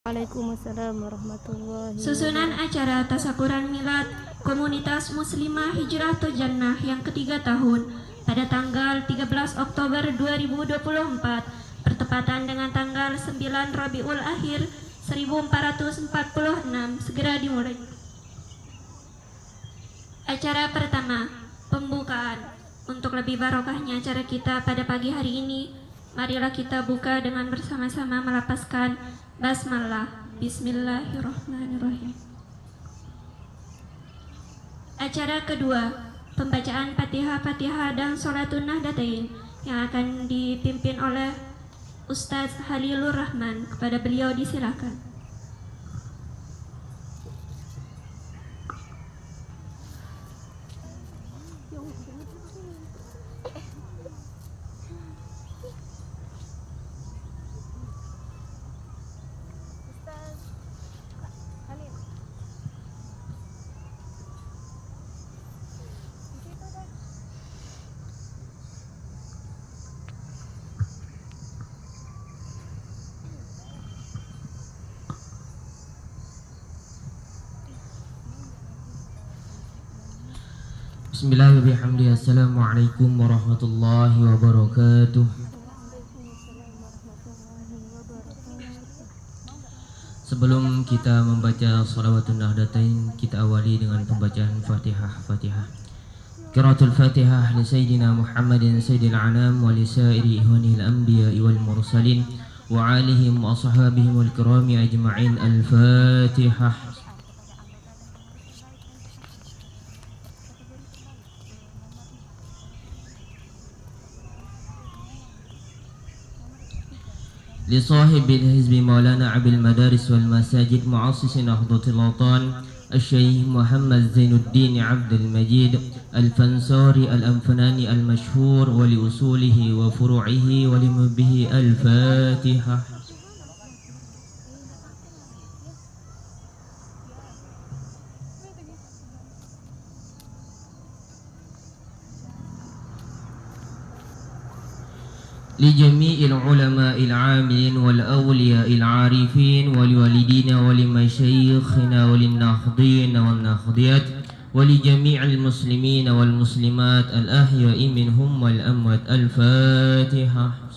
Waalaikumsalam warahmatullahi Susunan acara Tasyakuran Milad Komunitas Muslimah Hijratul Jannah yang ketiga tahun pada tanggal 13 Oktober 2024 bertepatan dengan tanggal 9 Rabiul Akhir 1446 segera dimulai. Acara pertama, pembukaan. Untuk lebih barokahnya acara kita pada pagi hari ini, marilah kita buka dengan bersama-sama melapaskan basmalah. Bismillahirrahmanirrahim. Acara kedua, pembacaan Fatihah dan Sholatun Nahdatain yang akan dipimpin oleh Ustadz Halilur Rahman. Kepada beliau disilakan. Bismillahirrahmanirrahim. Assalamualaikum warahmatullahi wabarakatuh. Sebelum kita membaca Shalawatun Nahdatain, kita awali dengan pembacaan Fatihah. Qiraatul Fatihah li Sayyidina Muhammadin Sayyidil Anam wa li sairi ihwanil anbiya'i wal mursalin wa alihim wa ashabihim wal kirami ajma'in. Al-Fatihah. لصاحب الحزب مولانا عبد المدارس والمساجد مؤسس نهضة الأوطان الشيخ محمد زين الدين عبد المجيد الفنصاري الأنفناني المشهور ولأصوله وفروعه ولمبه. الفاتحة. لجميع العلماء العاملين والأولياء العارفين ولوالدينا ولمشايخنا وللناهضين والناهضيات ولجميع المسلمين والمسلمات الأحياء منهم والأموات. الفاتحة.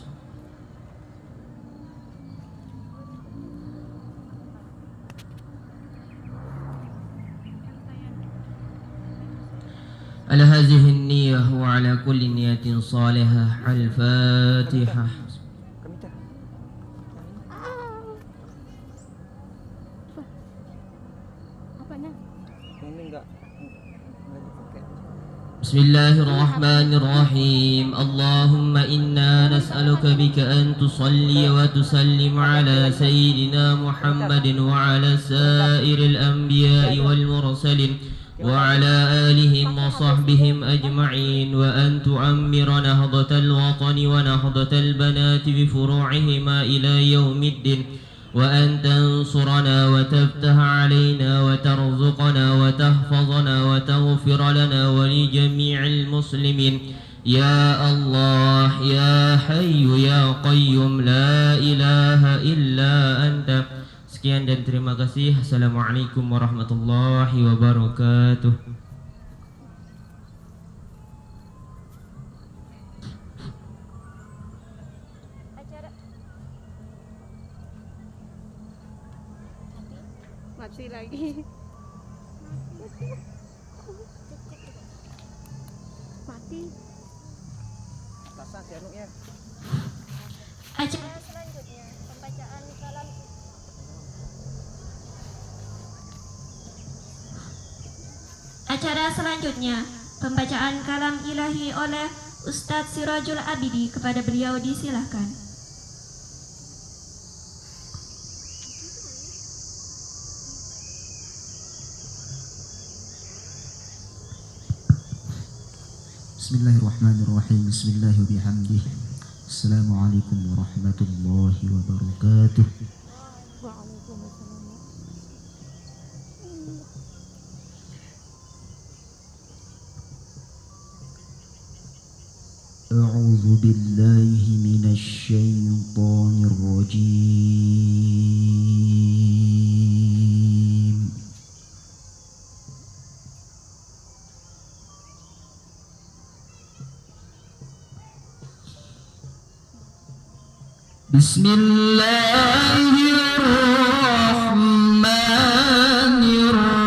على هذه النية وعلى كل نية صالحة. الفاتحة. بسم الله الرحمن الرحيم. اللهم إنا نسألك بك أن تصلي وتسلم على سيدنا محمد وعلى سائر الأنبياء والمرسلين وعلى آلهم وصحبهم أجمعين، وأن تعمر نهضة الوطن ونهضة البنات بفروعهما إلى يوم الدين، وأن تنصرنا وتفتح علينا وترزقنا وتحفظنا وتغفر لنا ولجميع المسلمين يا الله يا حي يا قيوم لا إله إلا أنت. Sekian dan terima kasih. Assalamualaikum warahmatullahi wabarakatuh. mati lagi. Mati. Atasan si anuknya. Acara Selanjutnya pembacaan kalam. Acara selanjutnya, pembacaan kalam ilahi oleh Ustadz Sirajul Abidi. Kepada beliau disilahkan. Bismillahirrahmanirrahim. Bismillahi bihamdih. Assalamualaikum warahmatullahi wabarakatuh. أعوذ بالله من الشيطان الرجيم. Bismillahirrahmanirrahim.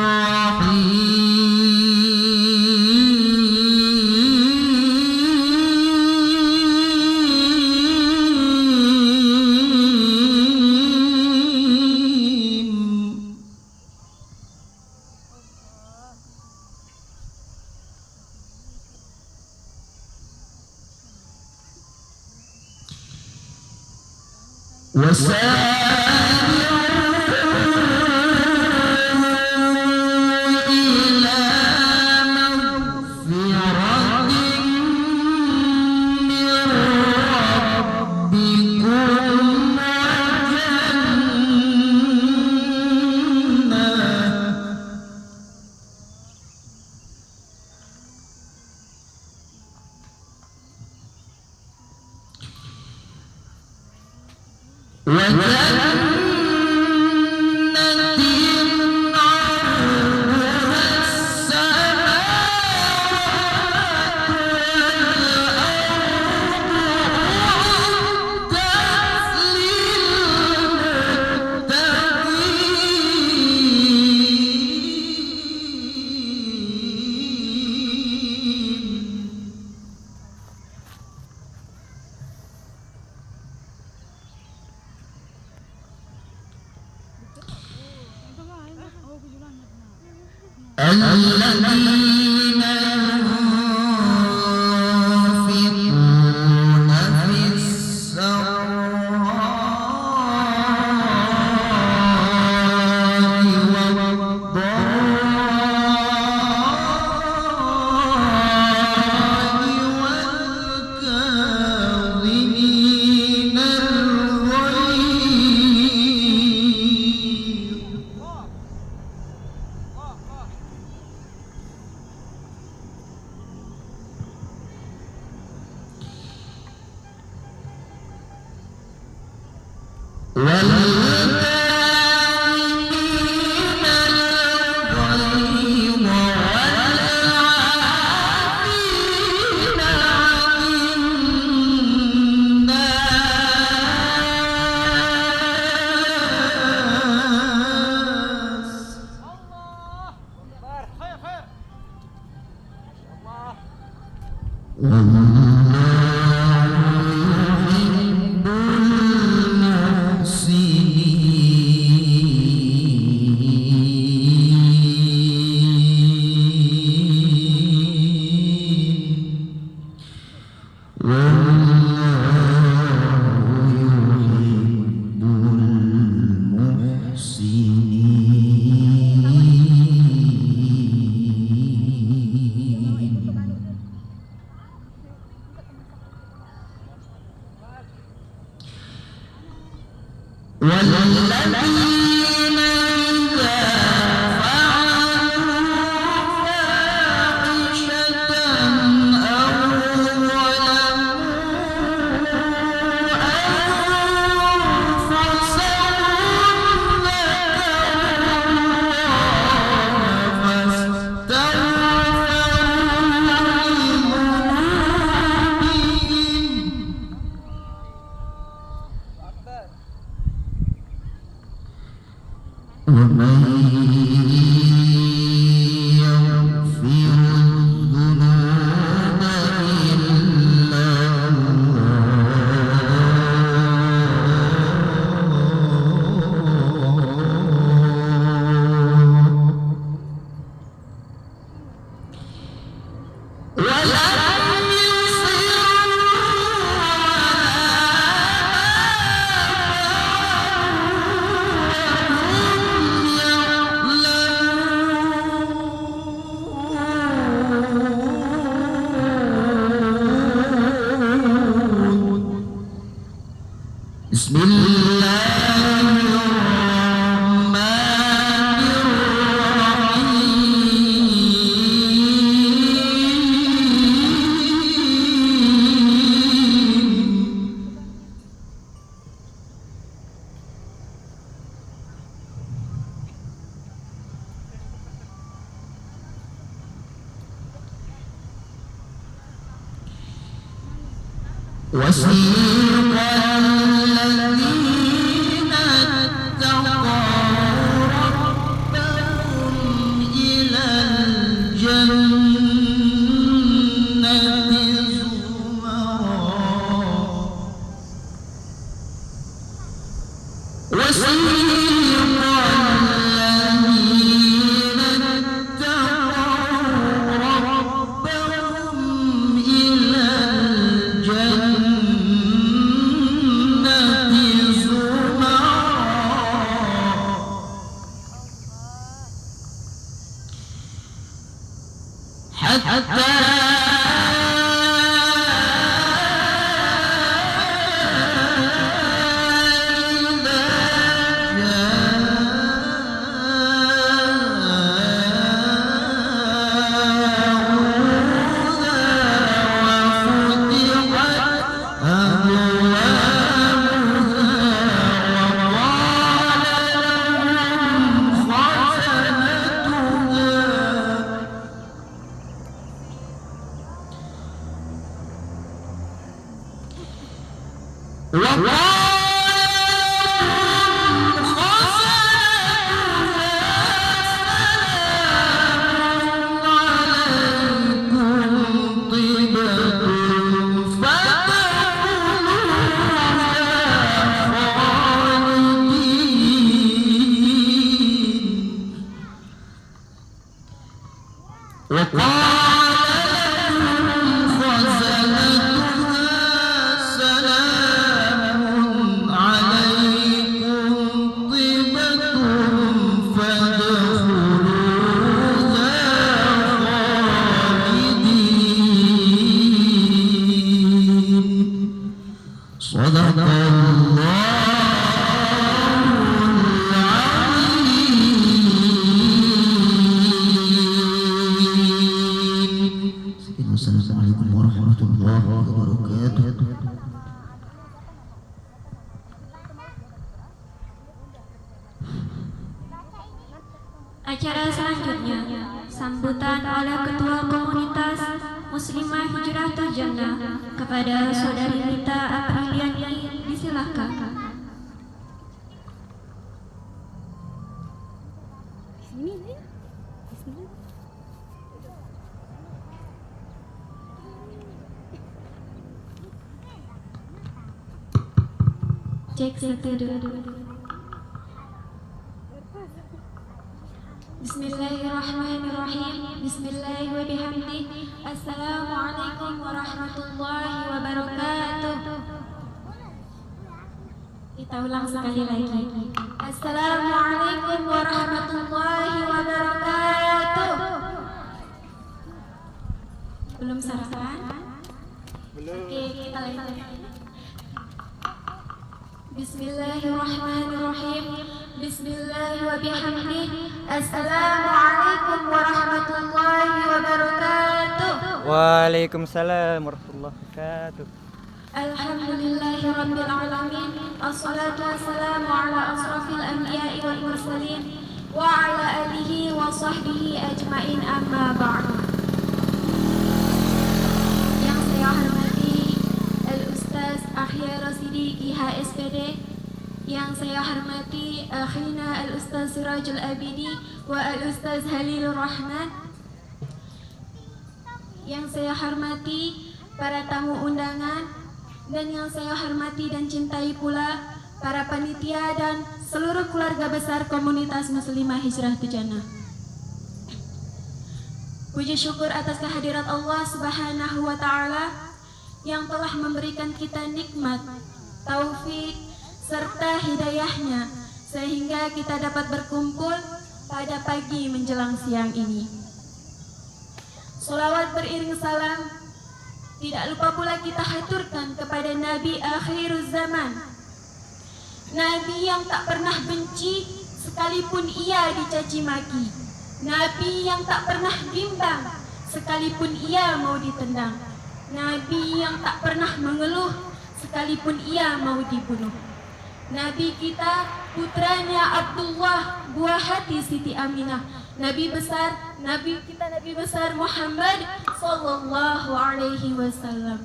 الذين ينفقون في السراء والضراء والكاظمين والذين إذا فعلوا فاحشة أو ظلموا أنفسهم ومن يغفر الذنوب إلا الله ولم بسم الله الرحمن الرحيم وسيق Assalamualaikum warahmatullahi wabarakatuh. Acara selanjutnya sambutan oleh Ketua Komunitas Muslimah Hijratul Jannah kepada Saudari Rita Apriliani, disilahkan. Bismillah. Bismillah. Cek 1 2. Bismillahirrahmanirrahim. Bismillahirrahmanirrahim. Assalamualaikum warahmatullahi wabarakatuh. Kita ulang sekali lagi. Assalamualaikum warahmatullahi wabarakatuh. Belum sarapan? Oke, kita lanjut. Bismillahirrahmanirrahim. Bismillahirrahmanirrahim. Assalamualaikum warahmatullahi wabarakatuh. Waalaikumsalam warahmatullahi wabarakatuh. Alhamdulillahirabbil alamin. Assalatu wassalamu ala asrafil anbiya'i wal mursalin wa ala alihi wa sahbihi ajmain, amma ba'du. Yang saya hormati Al-Ustaz Ahya Rasidi IHSPD, yang saya hormati akhina Al-Ustaz Sirajul Abidi wa Al-Ustaz Halilur Rahman, yang saya hormati para tamu undangan, dan yang saya hormati dan cintai pula para panitia dan seluruh keluarga besar Komunitas Muslimah Hijratul Jannah. Puji syukur atas kehadirat Allah Subhanahu wa Ta'ala yang telah memberikan kita nikmat, taufik, serta hidayahnya sehingga kita dapat berkumpul pada pagi menjelang siang ini. Salawat beriring salam tidak lupa pula kita haturkan kepada Nabi akhiruz zaman, Nabi yang tak pernah benci sekalipun ia dicaci maki, Nabi yang tak pernah bimbang sekalipun ia mau ditendang, Nabi yang tak pernah mengeluh sekalipun ia mau dibunuh. Nabi kita putranya Abdullah, buah hati Siti Aminah, Nabi besar, Nabi kita Nabi besar Muhammad sallallahu alaihi wasallam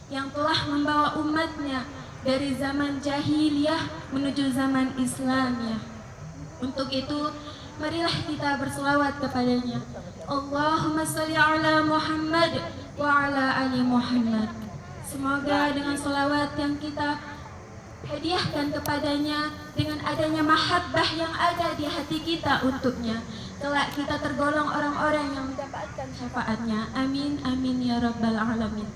yang telah membawa umatnya dari zaman jahiliyah menuju zaman Islamiyah. Untuk itu, marilah kita berselawat kepadanya. Allahumma sholli ala Muhammad wa ala ali Muhammad. Semoga dengan selawat yang kita hadiahkan kepadanya, dengan adanya mahabbah yang ada di hati kita untuknya, kelak kita tergolong orang-orang yang mendapatkan syafaatnya. Amin, amin ya rabbal alamin.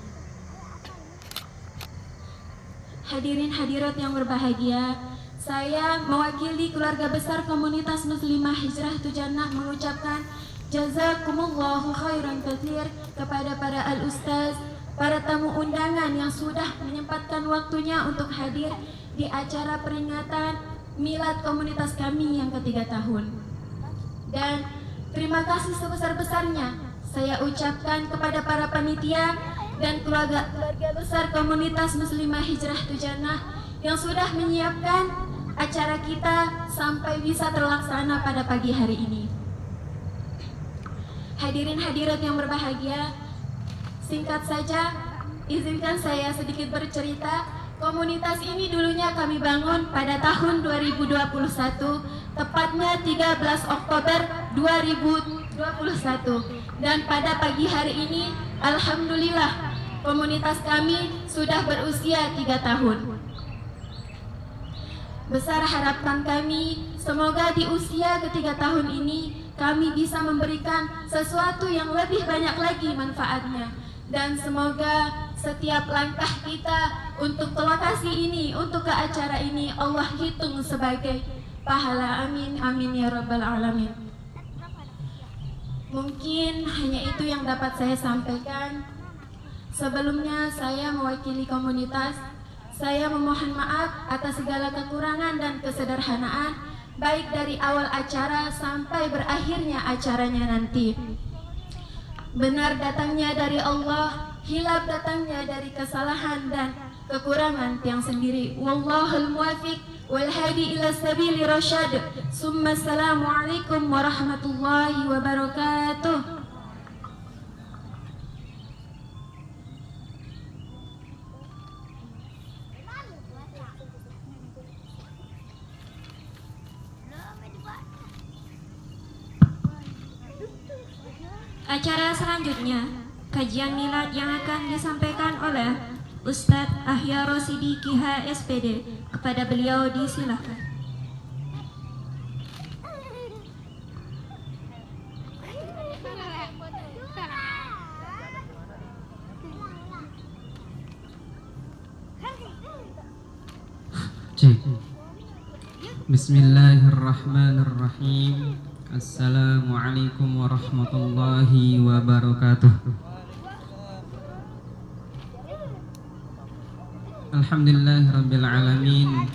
Hadirin hadirat yang berbahagia, saya mewakili keluarga besar Komunitas Muslimah Hijratul Jannah mengucapkan Jazakumullahu khairan katsir kepada para al-ustaz, para tamu undangan yang sudah menyempatkan waktunya untuk hadir di acara peringatan milad komunitas kami yang ketiga tahun. Dan terima kasih sebesar-besarnya saya ucapkan kepada para panitia dan keluarga besar komunitas Muslimah Hijratul Jannah yang sudah menyiapkan acara kita sampai bisa terlaksana pada pagi hari ini. Hadirin hadirat yang berbahagia, singkat saja izinkan saya sedikit bercerita. Komunitas ini dulunya kami bangun pada tahun 2021, tepatnya 13 Oktober 2021. Dan pada pagi hari ini, alhamdulillah, komunitas kami sudah berusia 3 tahun. Besar harapan kami, semoga di usia ketiga tahun ini kami bisa memberikan sesuatu yang lebih banyak lagi manfaatnya. Dan semoga setiap langkah kita untuk ke lokasi ini, untuk ke acara ini, Allah hitung sebagai pahala. Amin, amin ya rabbal alamin. Mungkin hanya itu yang dapat saya sampaikan. Sebelumnya saya mewakili komunitas, saya memohon maaf atas segala kekurangan dan kesederhanaan, baik dari awal acara sampai berakhirnya acaranya nanti. Benar datangnya dari Allah, hilaf datangnya dari kesalahan dan kekurangan tiang sendiri. Wallahul muwafiq wal hadi ila sabili rasyad. Summa assalamualaikum warahmatullahi wabarakatuh. Acara selanjutnya, kajian milad yang akan disampaikan oleh Ustadz Ahya Rosidi KH SPD. Kepada beliau disilakan. Cik. Bismillahirrahmanirrahim. Assalamualaikum warahmatullahi wabarakatuh. Alhamdulillahirabbil alamin.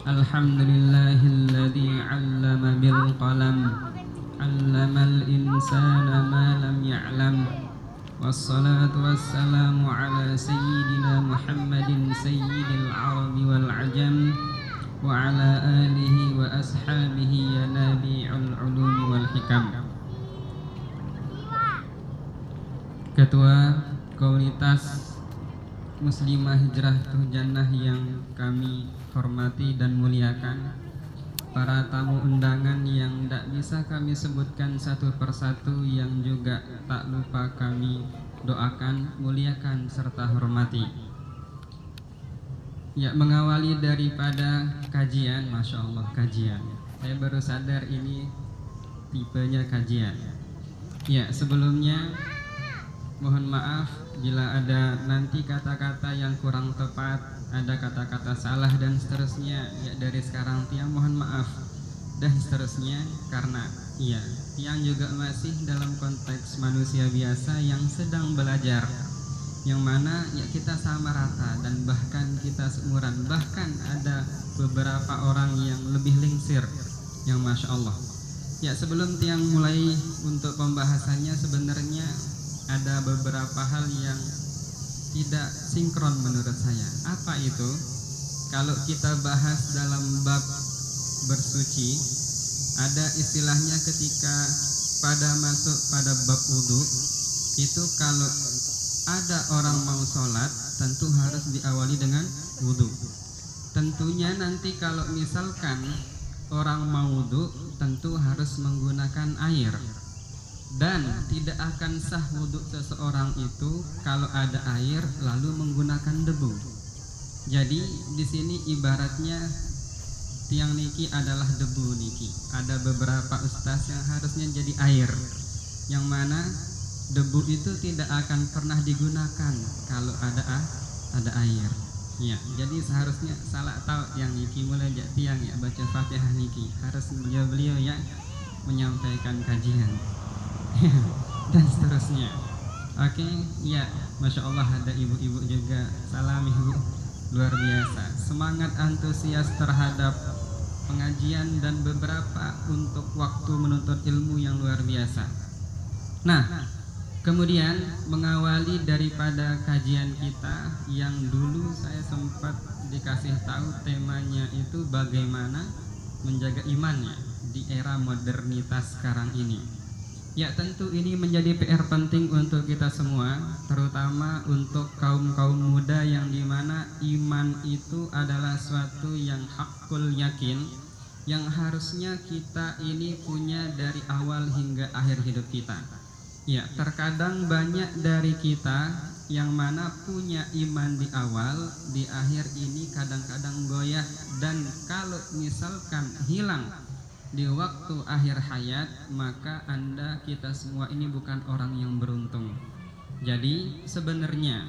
Alhamdulillahilladzi 'allama bil qalam. 'Allamal insana ma lam ya'lam. Wassalatu wassalamu ala sayyidina Muhammadin sayyidil arabi wal ajam. Wa ala alihi wa ashabihi ya nabi'ul ulumi wal hikam. Ketua komunitas Muslimah Hijratul Jannah yang kami hormati dan muliakan, para tamu undangan yang tidak bisa kami sebutkan satu persatu, yang juga tak lupa kami doakan, muliakan serta hormati. Ya, mengawali daripada kajian, Masya Allah, kajian. Saya baru sadar ini tipenya kajian. Ya, sebelumnya mohon maaf bila ada nanti kata-kata yang kurang tepat, ada kata-kata salah dan seterusnya. Ya, dari sekarang tiang mohon maaf dan seterusnya, karena ya, tiang juga masih dalam konteks manusia biasa yang sedang belajar, yang mana ya kita sama rata dan bahkan kita seumuran, bahkan ada beberapa orang yang lebih lingsir, yang Masya Allah. Ya, sebelum tiang mulai untuk pembahasannya, sebenarnya ada beberapa hal yang tidak sinkron menurut saya. Apa itu? Kalau kita bahas dalam bab bersuci, ada istilahnya ketika pada masuk pada bab wudhu, itu kalau ada orang mau sholat tentu harus diawali dengan wudhu. Tentunya nanti kalau misalkan orang mau wudhu tentu harus menggunakan air, dan tidak akan sah wudhu seseorang itu kalau ada air lalu menggunakan debu. Jadi di sini ibaratnya tiang niki adalah debu niki. Ada beberapa ustaz yang harusnya jadi air, yang mana debu itu tidak akan pernah digunakan kalau ada air. Ya, jadi seharusnya salah tahu yang niki mulai jak tiang ya baca Fatihah niki, harus beliau ya menyampaikan kajian. dan seterusnya. Oke, ya, Masya Allah ada ibu-ibu juga. Salam ibu, luar biasa. Semangat antusias terhadap pengajian dan beberapa untuk waktu menuntut ilmu yang luar biasa. Nah, kemudian mengawali daripada kajian kita yang dulu saya sempat dikasih tahu temanya itu bagaimana menjaga imannya di era modernitas sekarang ini. Ya, tentu ini menjadi PR penting untuk kita semua, terutama untuk kaum-kaum muda yang dimana iman itu adalah suatu yang hakul yakin, yang harusnya kita ini punya dari awal hingga akhir hidup kita. Ya, terkadang banyak dari kita yang mana punya iman di awal, di akhir ini kadang-kadang goyah, dan kalau misalkan hilang di waktu akhir hayat, maka Anda, kita semua ini bukan orang yang beruntung. Jadi sebenarnya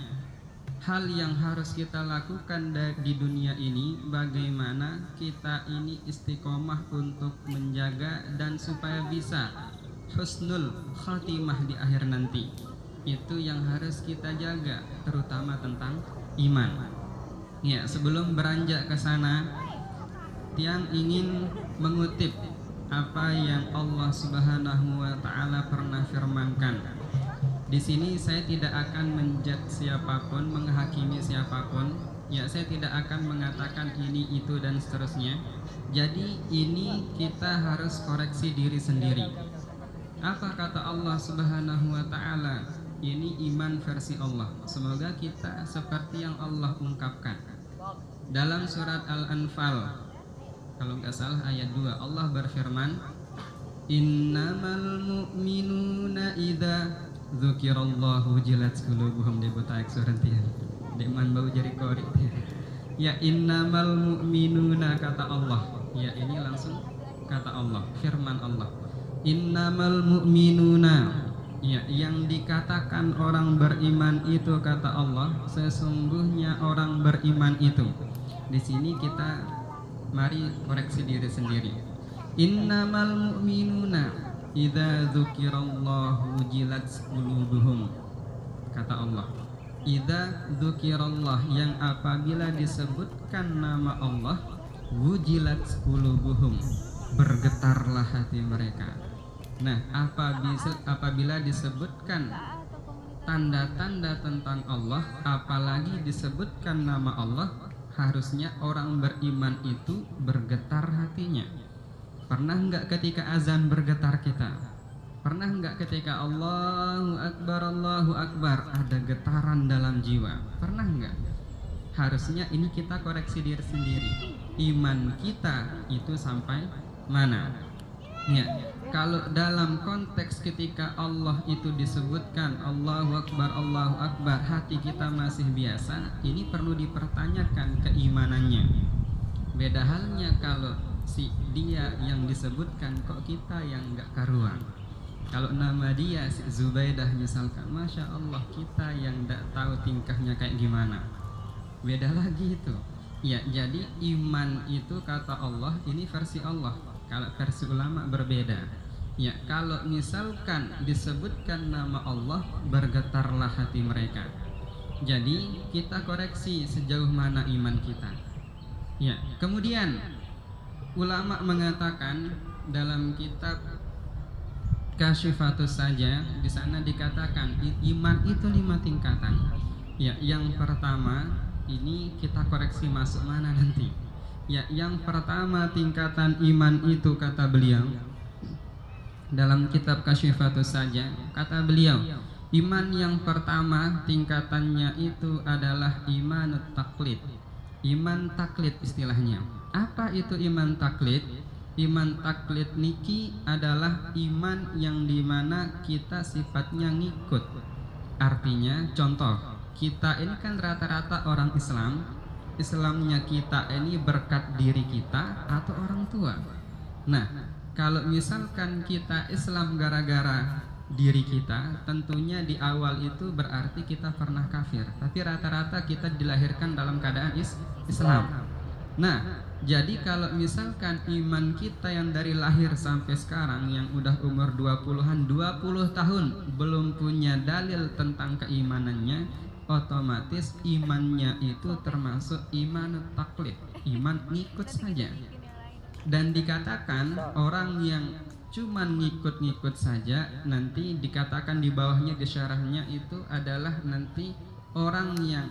hal yang harus kita lakukan di dunia ini, bagaimana kita ini istiqomah untuk menjaga dan supaya bisa husnul khatimah di akhir nanti. Itu yang harus kita jaga, terutama tentang iman. Ya, sebelum beranjak ke sana, Tiang ingin mengutip apa yang Allah Subhanahu wa taala pernah firmankan. Di sini saya tidak akan menjudge siapapun, menghakimi siapapun. Ya, saya tidak akan mengatakan ini, itu, dan seterusnya. Jadi ini kita harus koreksi diri sendiri. Apa kata Allah Subhanahu wa taala? Ini iman versi Allah. Semoga kita seperti yang Allah ungkapkan. Dalam surat Al-Anfal, kalau nggak salah ayat 2, Allah berfirman, Innamal mu'minuna idza dzukirallahu wajilat qulubuhum. Debutaik surantian deman bau jari korik. Ya, innamal mu'minuna kata Allah. Ya, ini langsung kata Allah, firman Allah. Innamal mu'minuna. Ya, yang dikatakan orang beriman itu kata Allah, sesungguhnya orang beriman itu. Di sini kita mari koreksi diri sendiri. Innamal mu'minuna idza dzukirallahu wajilat qulubuhum. Kata Allah, idza dzukirallah, yang apabila disebutkan nama Allah, wajilat qulubuhum, bergetarlah hati mereka. Nah, apabila disebutkan tanda-tanda tentang Allah, apalagi disebutkan nama Allah, harusnya orang beriman itu bergetar hatinya. Pernah enggak ketika azan bergetar kita? Pernah enggak ketika Allahu Akbar ada getaran dalam jiwa? Pernah enggak? Harusnya ini kita koreksi diri sendiri. Iman kita itu sampai mana? Ya, kalau dalam konteks ketika Allah itu disebutkan Allahu Akbar, hati kita masih biasa, ini perlu dipertanyakan keimanannya. Beda halnya kalau si dia yang disebutkan kok kita yang enggak karuan. Kalau nama dia si Zubaidah misalkan, Masya Allah, kita yang enggak tahu tingkahnya kayak gimana. Beda lagi itu. Ya, jadi iman itu kata Allah, ini versi Allah. Kalau versi ulama berbeda. Ya, kalau misalkan disebutkan nama Allah, bergetarlah hati mereka. Jadi kita koreksi sejauh mana iman kita. Ya, kemudian ulama mengatakan dalam kitab Kasyifatus Saja, di sana dikatakan iman itu 5 tingkatan. Ya, yang pertama ini kita koreksi masuk mana nanti. Ya, yang pertama tingkatan iman itu kata beliau dalam kitab Kasyifatus Saja, kata beliau, iman yang pertama tingkatannya itu adalah imanut taklid. Iman taklid istilahnya. Apa itu iman taklid? Iman taklid niki adalah iman yang dimana kita sifatnya ngikut. Artinya contoh, kita ini kan rata-rata orang Islam. Islamnya kita ini berkat diri kita atau orang tua. Nah, kalau misalkan kita Islam gara-gara diri kita, tentunya di awal itu berarti kita pernah kafir. Tapi rata-rata kita dilahirkan dalam keadaan Islam. Nah, jadi kalau misalkan iman kita yang dari lahir sampai sekarang yang udah umur 20-an, 20 tahun belum punya dalil tentang keimanannya, otomatis imannya itu termasuk iman taklid, iman ngikut saja. Dan dikatakan orang yang cuman ngikut-ngikut saja, nanti dikatakan di bawahnya di syarahnya itu adalah nanti orang yang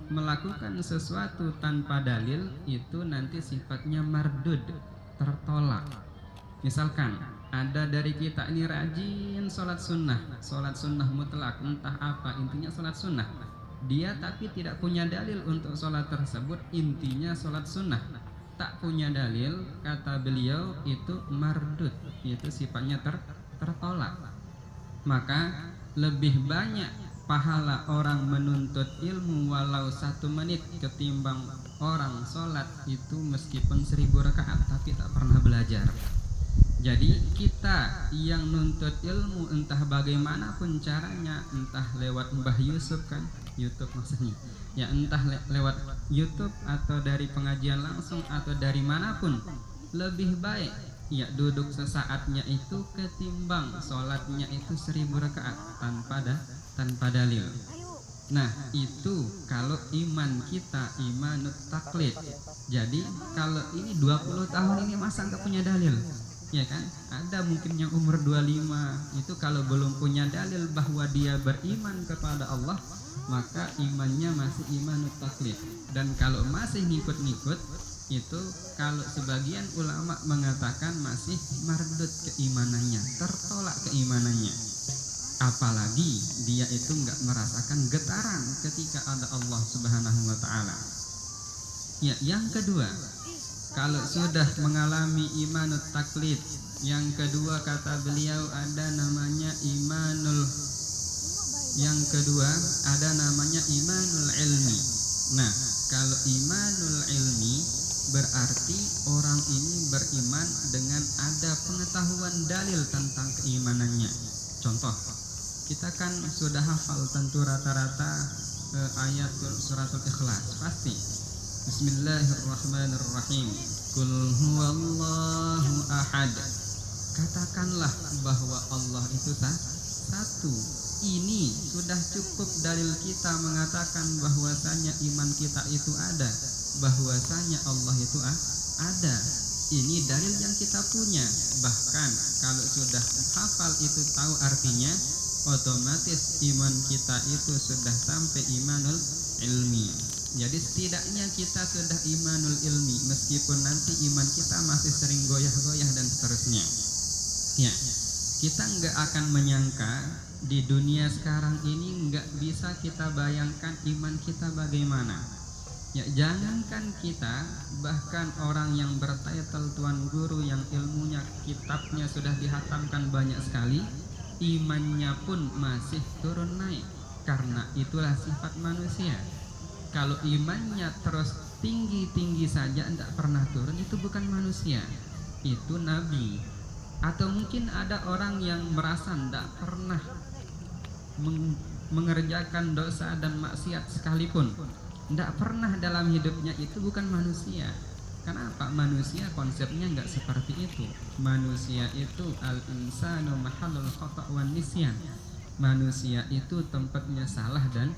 melakukan sesuatu tanpa dalil itu nanti sifatnya mardud, tertolak. Misalkan ada dari kita ini rajin sholat sunnah mutlak, entah apa intinya sholat sunnah, dia tapi tidak punya dalil untuk sholat tersebut, intinya sholat sunnah, tak punya dalil, kata beliau itu mardud, itu sifatnya tertolak. Maka lebih banyak pahala orang menuntut ilmu walau 1 menit ketimbang orang sholat itu meskipun 1000 rakaat tapi tak pernah belajar. Jadi kita yang nuntut ilmu entah bagaimanapun caranya, entah lewat Mbah Yusuf kan, YouTube maksudnya, ya entah lewat YouTube atau dari pengajian langsung atau dari manapun, lebih baik ya duduk sesaatnya itu ketimbang sholatnya itu 1000 rakaat tanpa dalil. Nah itu kalau iman kita imanut taklid. Jadi kalau ini 20 tahun ini masa nggak punya dalil, ya kan? Ada mungkin yang umur 25 itu kalau belum punya dalil bahwa dia beriman kepada Allah, maka imannya masih imanut taklid. Dan kalau masih ngikut-ngikut itu kalau sebagian ulama mengatakan masih mardud keimanannya, tertolak keimanannya. Apalagi dia itu nggak merasakan getaran ketika ada Allah Subhanahu wa ta'ala. Ya, yang kedua, kalau sudah mengalami imanut taklid, yang kedua kata beliau ada namanya imanul, yang kedua ada namanya imanul ilmi. Nah, kalau imanul ilmi berarti orang ini beriman dengan ada pengetahuan dalil tentang keimanannya. Contoh, kita kan sudah hafal tentu rata-rata ayat suratul Ikhlas pasti. Bismillahirrahmanirrahim. Qul huwallahu ahad. Katakanlah bahwa Allah itu satu. Ini sudah cukup dalil kita mengatakan bahwasanya iman kita itu ada, bahwasanya Allah itu ada. Ini dalil yang kita punya. Bahkan kalau sudah hafal itu tahu artinya, otomatis iman kita itu sudah sampai imanul ilmi. Jadi setidaknya kita sudah imanul ilmi, meskipun nanti iman kita masih sering goyah-goyah dan seterusnya. Ya, kita nggak akan menyangka di dunia sekarang ini nggak bisa kita bayangkan iman kita bagaimana. Ya, jangankan kita, bahkan orang yang bertitel tuan guru yang ilmunya kitabnya sudah dihatamkan banyak sekali, imannya pun masih turun naik, karena itulah sifat manusia. Kalau imannya terus tinggi-tinggi saja tidak pernah turun, itu bukan manusia, itu nabi. Atau mungkin ada orang yang merasa tidak pernah mengerjakan dosa dan maksiat sekalipun, tidak pernah dalam hidupnya, itu bukan manusia. Kenapa? Manusia konsepnya nggak seperti itu. Manusia itu al-insanu mahallul khata' wan nisyan. Manusia itu tempatnya salah dan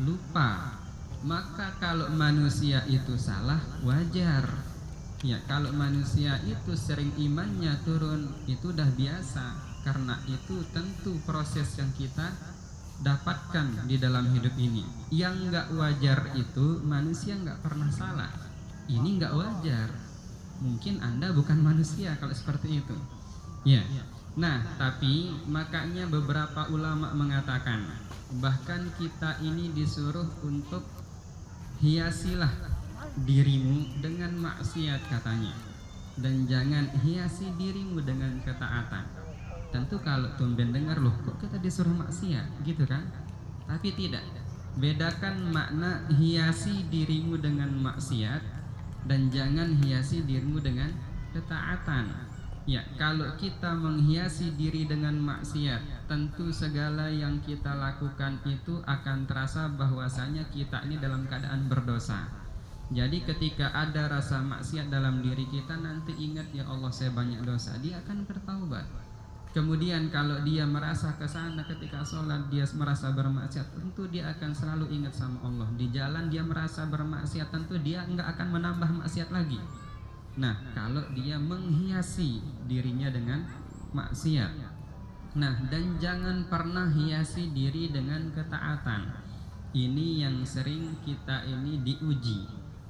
lupa. Maka kalau manusia itu salah, wajar. Ya, kalau manusia itu sering imannya turun, itu udah biasa. Karena itu tentu proses yang kita dapatkan di dalam hidup ini. Yang nggak wajar itu manusia nggak pernah salah. Ini nggak wajar. Mungkin Anda bukan manusia kalau seperti itu. Ya. Nah, tapi makanya beberapa ulama mengatakan bahkan kita ini disuruh untuk hiasilah dirimu dengan maksiat katanya, dan jangan hiasi dirimu dengan ketaatan. Tentu kalau tumben dengar, loh kok kita disuruh maksiat gitu kan? Tapi tidak. Bedakan makna hiasi dirimu dengan maksiat dan jangan hiasi dirimu dengan ketaatan. Ya, kalau kita menghiasi diri dengan maksiat, tentu segala yang kita lakukan itu akan terasa bahwasanya kita ini dalam keadaan berdosa. Jadi ketika ada rasa maksiat dalam diri kita, nanti ingat, ya Allah saya banyak dosa, dia akan bertaubat. Kemudian kalau dia merasa ke sana ketika sholat dia merasa bermaksiat, tentu dia akan selalu ingat sama Allah. Di jalan dia merasa bermaksiat, tentu dia nggak akan menambah maksiat lagi. Nah, kalau dia menghiasi dirinya dengan maksiat. Nah, dan jangan pernah hiasi diri dengan ketaatan. Ini yang sering kita ini diuji.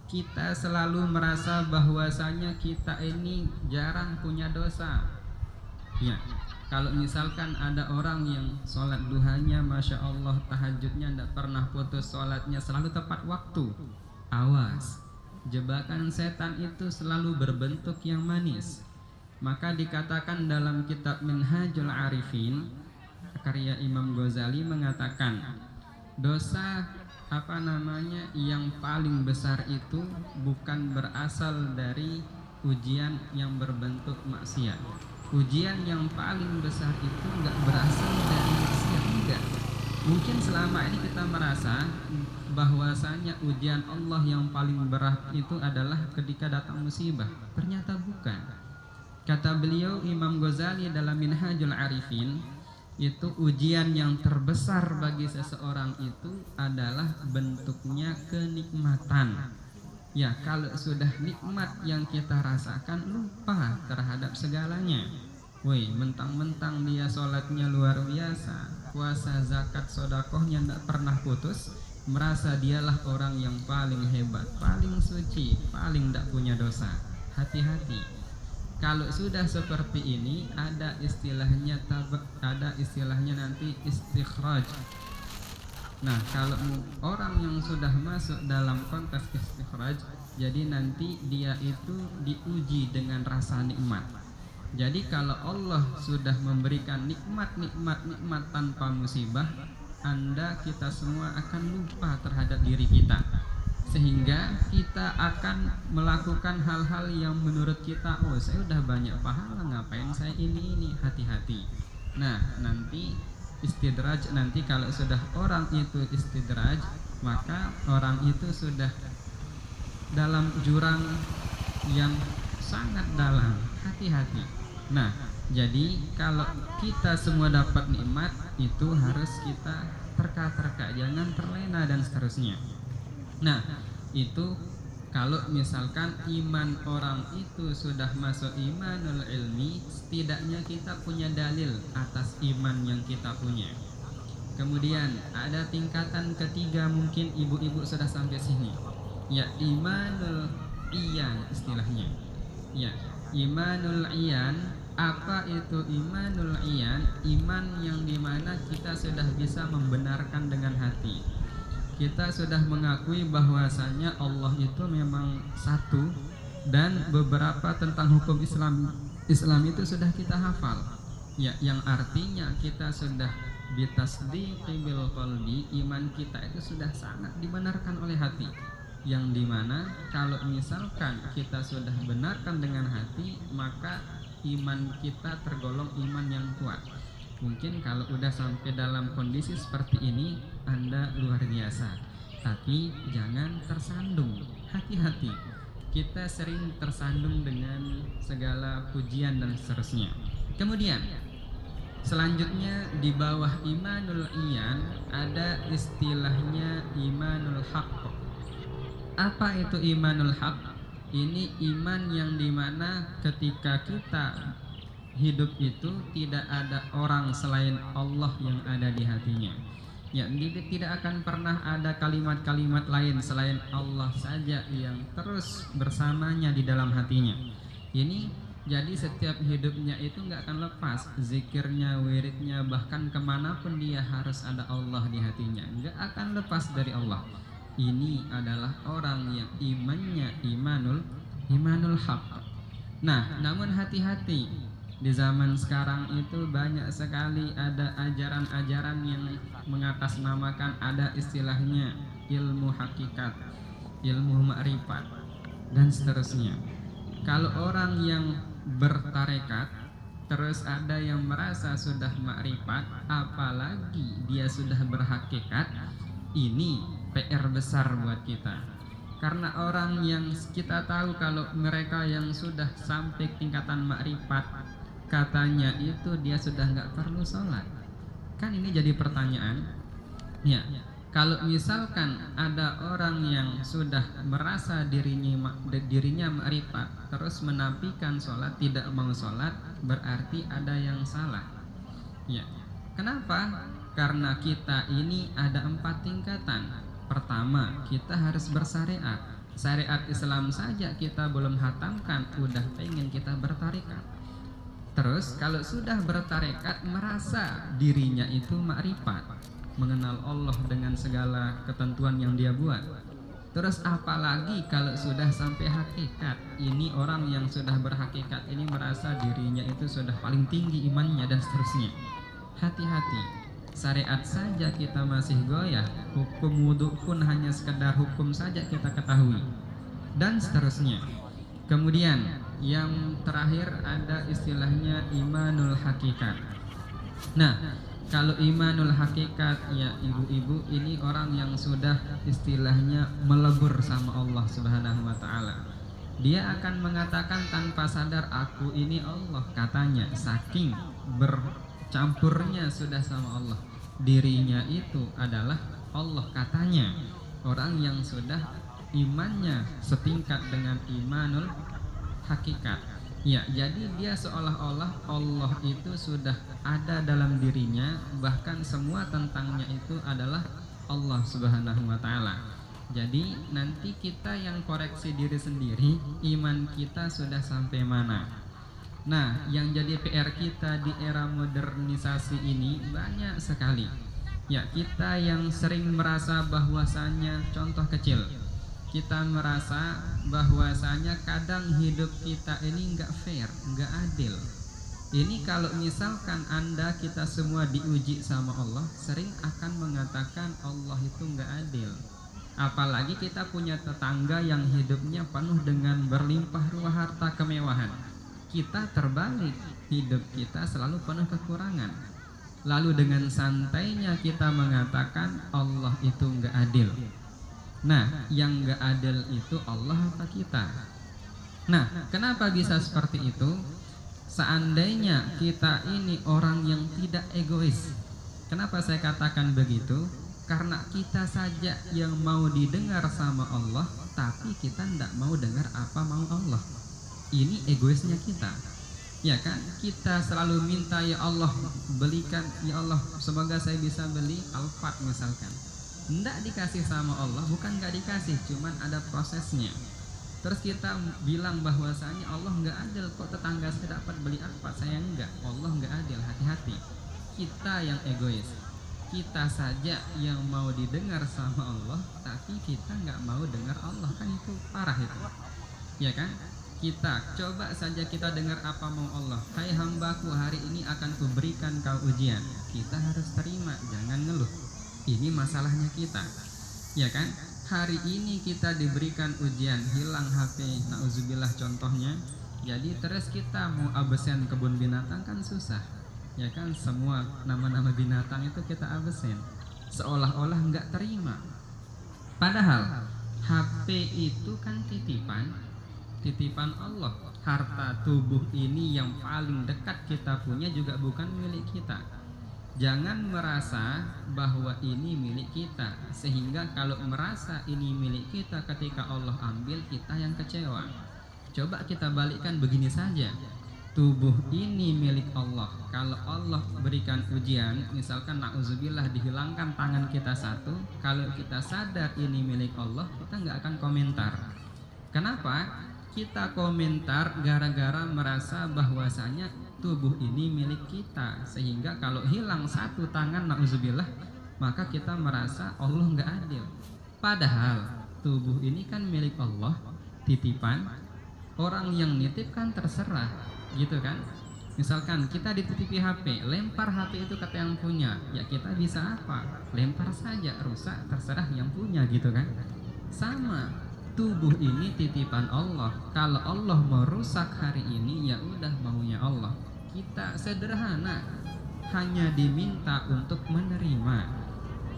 Kita selalu merasa bahwasanya kita ini jarang punya dosa. Ya, kalau misalkan ada orang yang sholat duhanya, masya Allah, tahajudnya tidak pernah putus sholatnya, selalu tepat waktu. Awas, jebakan setan itu selalu berbentuk yang manis. Maka dikatakan dalam kitab Minhajul Arifin, karya Imam Ghazali mengatakan, dosa yang paling besar itu bukan berasal dari ujian yang berbentuk maksiat. Ujian yang paling besar itu enggak berasal dari maksiat, enggak. Mungkin selama ini kita merasa bahwasanya ujian Allah yang paling berat itu adalah ketika datang musibah. Ternyata bukan. Kata beliau Imam Ghazali dalam Minhajul Arifin, itu ujian yang terbesar bagi seseorang itu adalah bentuknya kenikmatan. Ya, kalau sudah nikmat yang kita rasakan, lupa terhadap segalanya. Woi, mentang-mentang dia sholatnya luar biasa, puasa, zakat, sodakohnya tidak pernah putus, merasa dialah orang yang paling hebat, paling suci, paling tidak punya dosa. Hati-hati. Kalau sudah seperti ini, ada istilahnya nanti istikhraj. Nah, kalau orang yang sudah masuk dalam konteks istikhraj, jadi nanti dia itu diuji dengan rasa nikmat. Jadi kalau Allah sudah memberikan nikmat tanpa musibah, kita semua akan lupa terhadap diri kita. Sehingga kita akan melakukan hal-hal yang menurut kita, oh saya udah banyak pahala, ngapain saya ini, hati-hati. Nah, nanti istidraj, nanti kalau sudah orang itu istidraj, maka orang itu sudah dalam jurang yang sangat dalam, hati-hati. Nah, jadi kalau kita semua dapat nikmat, itu harus kita terka-terka, jangan terlena dan seterusnya. Nah, itu kalau misalkan iman orang itu sudah masuk imanul ilmi, setidaknya kita punya dalil atas iman yang kita punya. Kemudian ada tingkatan ketiga, mungkin ibu-ibu sudah sampai sini. Ya, imanul iyan istilahnya. Ya, imanul iyan. Apa itu imanul iyan? Iman yang dimana kita sudah bisa membenarkan dengan hati. Kita sudah mengakui bahwasanya Allah itu memang satu, dan beberapa tentang hukum Islam itu sudah kita hafal. Ya, yang artinya kita sudah bitasdiqi bil qalbi, iman kita itu sudah sangat dibenarkan oleh hati. Yang dimana kalau misalkan kita sudah benarkan dengan hati, maka iman kita tergolong iman yang kuat. Mungkin kalau udah sampai dalam kondisi seperti ini, Anda luar biasa. Tapi jangan tersandung, hati-hati. Kita sering tersandung dengan segala pujian dan seterusnya. Kemudian selanjutnya di bawah imanul iyan ada istilahnya imanul haqq. Apa itu imanul haqq? Ini iman yang dimana ketika kita hidup itu tidak ada orang selain Allah yang ada di hatinya. Ya, tidak akan pernah ada kalimat-kalimat lain selain Allah saja yang terus bersamanya di dalam hatinya. Ini jadi setiap hidupnya itu nggak akan lepas zikirnya, wiridnya, bahkan kemanapun dia harus ada Allah di hatinya, nggak akan lepas dari Allah. Ini adalah orang yang imannya imanul haqq. Nah, namun hati-hati, di zaman sekarang itu banyak sekali ada ajaran-ajaran yang mengatasnamakan, ada istilahnya ilmu hakikat, ilmu ma'rifat, dan seterusnya. Kalau orang yang bertarekat, terus ada yang merasa sudah ma'rifat, apalagi dia sudah berhakikat, ini PR besar buat kita. Karena orang yang kita tahu kalau mereka yang sudah sampai tingkatan makrifat, katanya itu dia sudah nggak perlu sholat. Kan ini jadi pertanyaan. Ya, kalau misalkan ada orang yang sudah merasa dirinya makrifat, terus menafikan sholat, tidak mau sholat, berarti ada yang salah. Ya, kenapa? Karena kita ini ada 4 tingkatan. Pertama, kita harus bersyariat. Syariat Islam saja kita belum hatamkan, udah pengen kita bertarekat. Terus kalau sudah bertarekat, merasa dirinya itu makrifat, mengenal Allah dengan segala ketentuan yang dia buat. Terus apalagi kalau sudah sampai hakikat, ini orang yang sudah berhakikat ini merasa dirinya itu sudah paling tinggi imannya dan seterusnya. Hati-hati. Syariat saja kita masih goyah, hukum wudhu pun hanya sekedar hukum saja kita ketahui, dan seterusnya. Kemudian yang terakhir ada istilahnya imanul hakikat. Nah, kalau imanul hakikat ya ibu-ibu, ini orang yang sudah istilahnya melebur sama Allah Subhanahu wa taala. Dia akan mengatakan tanpa sadar, aku ini Allah, katanya, saking bercampurnya sudah sama Allah. Dirinya itu adalah Allah, katanya. Orang yang sudah imannya setingkat dengan imanul hakikat. Ya, jadi dia seolah-olah Allah itu sudah ada dalam dirinya, bahkan semua tentangnya itu adalah Allah Subhanahu wa taala. Jadi nanti kita yang koreksi diri sendiri, iman kita sudah sampai mana. Nah, yang jadi PR kita di era modernisasi ini banyak sekali. Ya, kita yang sering merasa bahwasanya, contoh kecil, kita merasa bahwasanya kadang hidup kita ini nggak fair, nggak adil. Ini kalau misalkan Anda, kita semua diuji sama Allah, sering akan mengatakan Allah itu nggak adil. Apalagi kita punya tetangga yang hidupnya penuh dengan berlimpah ruah harta kemewahan. Kita terbalik, hidup kita selalu penuh kekurangan. Lalu dengan santainya kita mengatakan Allah itu nggak adil. Nah, yang nggak adil itu Allah apa kita? Nah, kenapa bisa seperti itu? Seandainya kita ini orang yang tidak egois. Kenapa saya katakan begitu? Karena kita saja yang mau didengar sama Allah, tapi kita tidak mau dengar apa mau Allah. Ini egoisnya kita, ya kan? Kita selalu minta, ya Allah belikan, ya Allah semoga saya bisa beli Alphard misalkan. Tidak dikasih sama Allah, bukan nggak dikasih, cuman ada prosesnya. Terus kita bilang bahwasanya Allah nggak adil, kok tetangga saya dapat beli Alphard, saya enggak. Allah nggak adil, hati-hati. Kita yang egois, kita saja yang mau didengar sama Allah, tapi kita nggak mau dengar Allah, kan itu parah itu, ya kan? Kita coba saja kita dengar apa mau Allah. Hai hambaku, hari ini akan kuberikan kau ujian. Kita harus terima, jangan ngeluh. Ini masalahnya kita, ya kan? Hari ini kita diberikan ujian, hilang HP, nauzubillah contohnya. Jadi terus kita mau absen kebun binatang kan susah, ya kan? Semua nama-nama binatang itu kita absen, seolah-olah nggak terima. Padahal HP itu kan titipan Allah. Harta tubuh ini yang paling dekat kita punya juga bukan milik kita. Jangan merasa bahwa ini milik kita, sehingga kalau merasa ini milik kita ketika Allah ambil, kita yang kecewa. Coba kita balikkan begini saja, tubuh ini milik Allah. Kalau Allah berikan ujian, misalkan na'udzubillah dihilangkan tangan kita satu, kalau kita sadar ini milik Allah, kita nggak akan komentar. Kenapa? Kita komentar gara-gara merasa bahwasanya tubuh ini milik kita, sehingga kalau hilang satu tangan na'udzubillah, maka kita merasa Allah nggak adil. Padahal tubuh ini kan milik Allah, titipan. Orang yang nitip kan terserah, gitu kan? Misalkan kita dititipi HP, lempar HP itu kata yang punya, ya kita bisa apa? Lempar saja, rusak terserah yang punya, gitu kan? Sama. Tubuh ini titipan Allah. Kalau Allah mau rusak hari ini, ya udah maunya Allah. Kita sederhana, hanya diminta untuk menerima.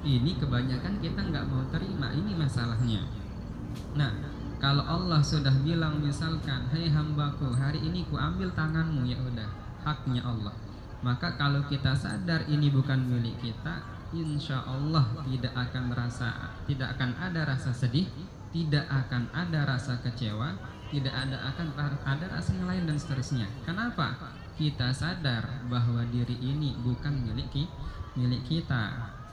Ini kebanyakan kita nggak mau terima. Ini masalahnya. Nah, kalau Allah sudah bilang misalkan, "Hai hambaku, hari ini ku ambil tanganmu," ya udah, haknya Allah. Maka kalau kita sadar ini bukan milik kita, insya Allah tidak akan ada rasa sedih, tidak akan ada rasa kecewa, tidak akan ada rasa yang lain dan seterusnya. Kenapa? Kita sadar bahwa diri ini bukan milik kita.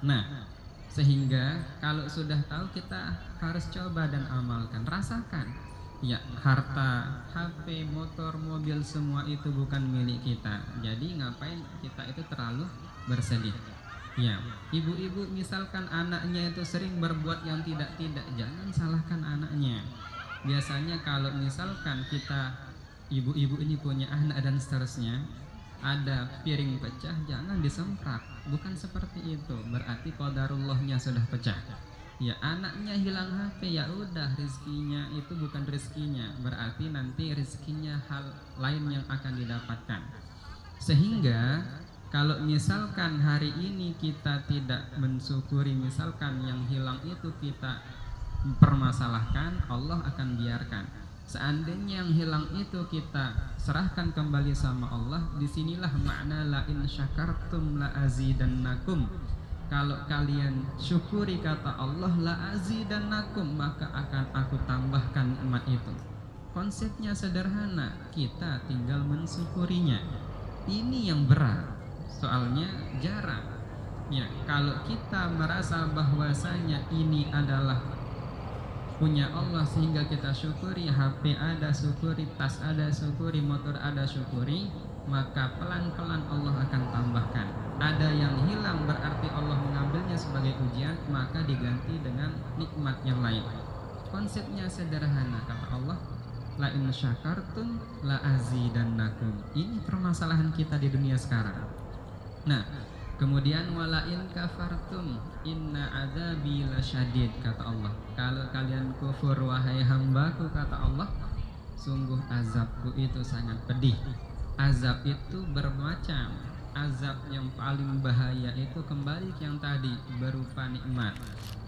Nah, sehingga kalau sudah tahu kita harus coba dan amalkan, rasakan. Ya, harta, HP, motor, mobil semua itu bukan milik kita. Jadi ngapain kita itu terlalu bersedih? Ya, ibu-ibu misalkan anaknya itu sering berbuat yang tidak-tidak, jangan salahkan anaknya. Biasanya kalau misalkan kita ibu-ibu ini punya anak dan seterusnya, ada piring pecah, jangan disemprot. Bukan seperti itu, berarti qadarullahnya sudah pecah. Ya, anaknya hilang HP, ya udah, rezekinya itu bukan rezekinya, berarti nanti rezekinya hal lain yang akan didapatkan. Sehingga kalau misalkan hari ini kita tidak mensyukuri, misalkan yang hilang itu kita permasalahkan, Allah akan biarkan. Seandainya yang hilang itu kita serahkan kembali sama Allah, disinilah makna la in syakartum la azidannakum. Kalau kalian syukuri kata Allah, la azidannakum, maka akan aku tambahkan nikmat itu. Konsepnya sederhana, kita tinggal mensyukurinya. Ini yang berat, soalnya jarang. Ya, kalau kita merasa bahwasanya ini adalah punya Allah sehingga kita syukuri, HP ada syukuri, tas ada syukuri, motor ada syukuri, maka pelan-pelan Allah akan tambahkan. Ada yang hilang berarti Allah mengambilnya sebagai ujian, maka diganti dengan nikmat yang lain. Konsepnya sederhana, kata Allah, la in syakartum la azidannakum. Ini permasalahan kita di dunia sekarang. Nah, kemudian wala in kafartum inna adzabi lasyadid, kata Allah. Kalau kalian kufur wahai hambaku, kata Allah, sungguh azabku itu sangat pedih. Azab itu bermacam. Azab yang paling bahaya itu kembali ke yang tadi, berupa nikmat.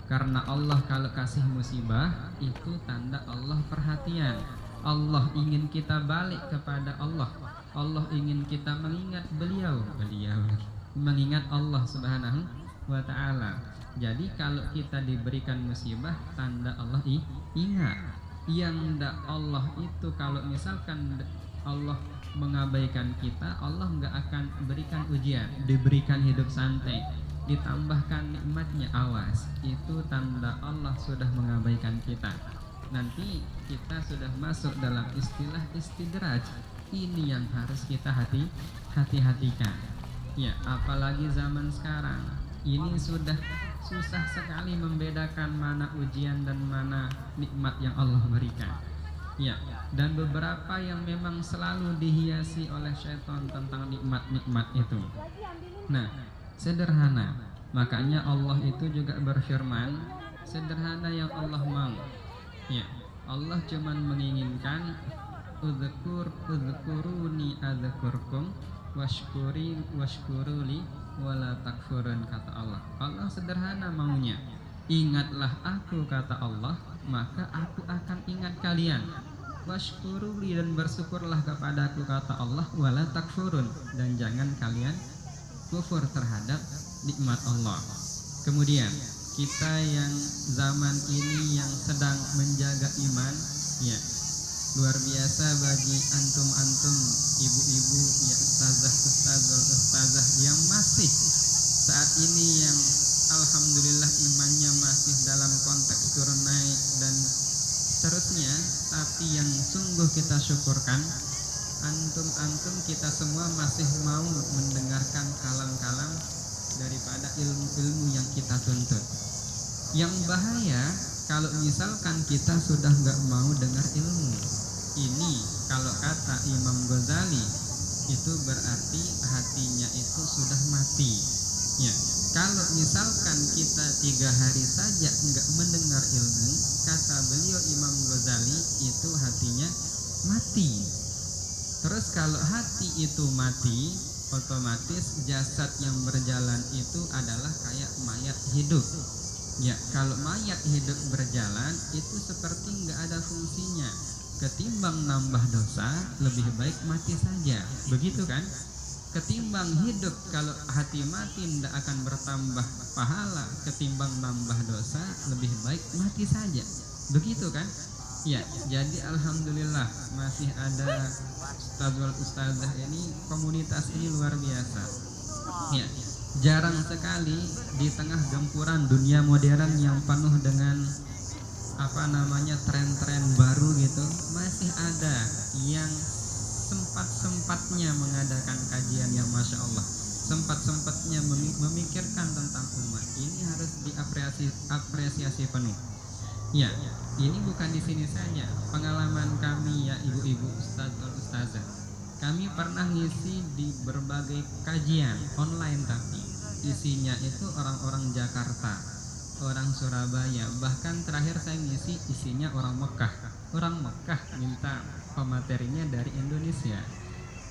Karena Allah kalau kasih musibah itu tanda Allah perhatian. Allah ingin kita balik kepada Allah. Allah ingin kita mengingat beliau mengingat Allah Subhanahu wa ta'ala. Jadi kalau kita diberikan musibah, tanda Allah ingat. Yang ndak Allah itu kalau misalkan Allah mengabaikan kita, Allah nggak akan berikan ujian, diberikan hidup santai, ditambahkan nikmatnya, awas, itu tanda Allah sudah mengabaikan kita. Nanti kita sudah masuk dalam istilah istidraj. Ini yang harus kita hati-hatikan. Ya, apalagi zaman sekarang ini sudah susah sekali membedakan mana ujian dan mana nikmat yang Allah berikan. Ya, dan beberapa yang memang selalu dihiasi oleh syaitan tentang nikmat-nikmat itu. Nah, sederhana. Makanya Allah itu juga berfirman, sederhana yang Allah mau. Ya, Allah cuman menginginkan udhkuruni adzkurkum washkuruli wala takfurun, kata Allah. Allah sederhana maunya. Ingatlah aku, kata Allah, maka aku akan ingat kalian. Washkuruli, dan bersyukurlah kepadaku, kata Allah, wala takfurun, dan jangan kalian kufur terhadap nikmat Allah. Kemudian kita yang zaman ini yang sedang menjaga iman, ya, luar biasa bagi antum-antum ibu-ibu, ya, ustazah yang masih saat ini yang alhamdulillah imannya masih dalam konteks turun naik dan seterusnya. Tapi yang sungguh kita syukurkan, antum-antum kita semua masih mau mendengarkan kalam-kalam daripada ilmu-ilmu yang kita tuntut. Yang bahaya kalau misalkan kita sudah nggak mau dengar ilmu. Ini kalau kata Imam Ghazali itu berarti hatinya itu sudah mati. Ya, kalau misalkan kita 3 hari saja nggak mendengar ilmu, kata beliau Imam Ghazali, itu hatinya mati. Terus kalau hati itu mati, otomatis jasad yang berjalan itu adalah kayak mayat hidup. Ya, kalau mayat hidup berjalan itu seperti nggak ada fungsinya. Ketimbang nambah dosa, lebih baik mati saja. Begitu kan? Ketimbang hidup, kalau hati mati tidak akan bertambah pahala. Ketimbang nambah dosa, lebih baik mati saja. Begitu kan? Ya, jadi alhamdulillah masih ada ustadzul ustazah ini, komunitas ini luar biasa. Ya, jarang sekali di tengah gempuran dunia modern yang penuh dengan tren-tren baru gitu, masih ada yang sempat-sempatnya mengadakan kajian yang masya Allah, sempat-sempatnya memikirkan tentang umat ini harus apresiasi penuh. Ya, ini bukan di sini saja. Pengalaman kami ya ibu-ibu, ustaz dan ustazah, kami pernah ngisi di berbagai kajian online, tapi isinya itu orang-orang Jakarta, orang Surabaya, bahkan terakhir saya ngisi isinya orang Mekah. Orang Mekah minta pematerinya dari Indonesia,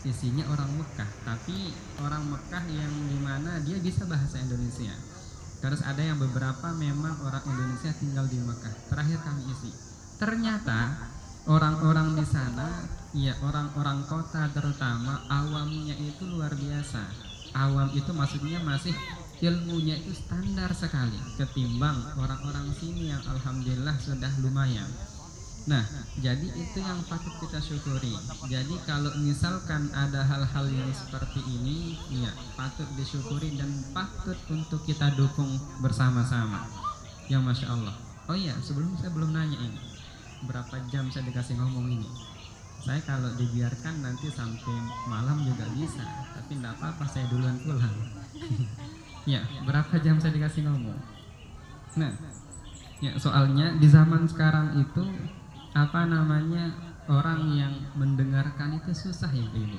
isinya orang Mekah, tapi orang Mekah yang dimana dia bisa bahasa Indonesia. Terus ada yang beberapa memang orang Indonesia tinggal di Mekah. Terakhir kami isi, ternyata orang-orang di sana, ya orang-orang kota terutama, awamnya itu luar biasa. Awam itu maksudnya masih ilmunya itu standar sekali ketimbang orang-orang sini yang alhamdulillah sudah lumayan. Nah, jadi itu yang patut kita syukuri. Jadi kalau misalkan ada hal-hal yang seperti ini, ya patut disyukuri dan patut untuk kita dukung bersama-sama. Ya masya Allah. Oh iya, saya belum nanya ini, berapa jam saya dikasih ngomong ini? Saya kalau dibiarkan nanti sampai malam juga bisa, tapi tidak apa-apa, saya duluan pulang. Ya, berapa jam saya dikasih ngomong? Nah, ya soalnya di zaman sekarang itu orang yang mendengarkan itu susah ya ini.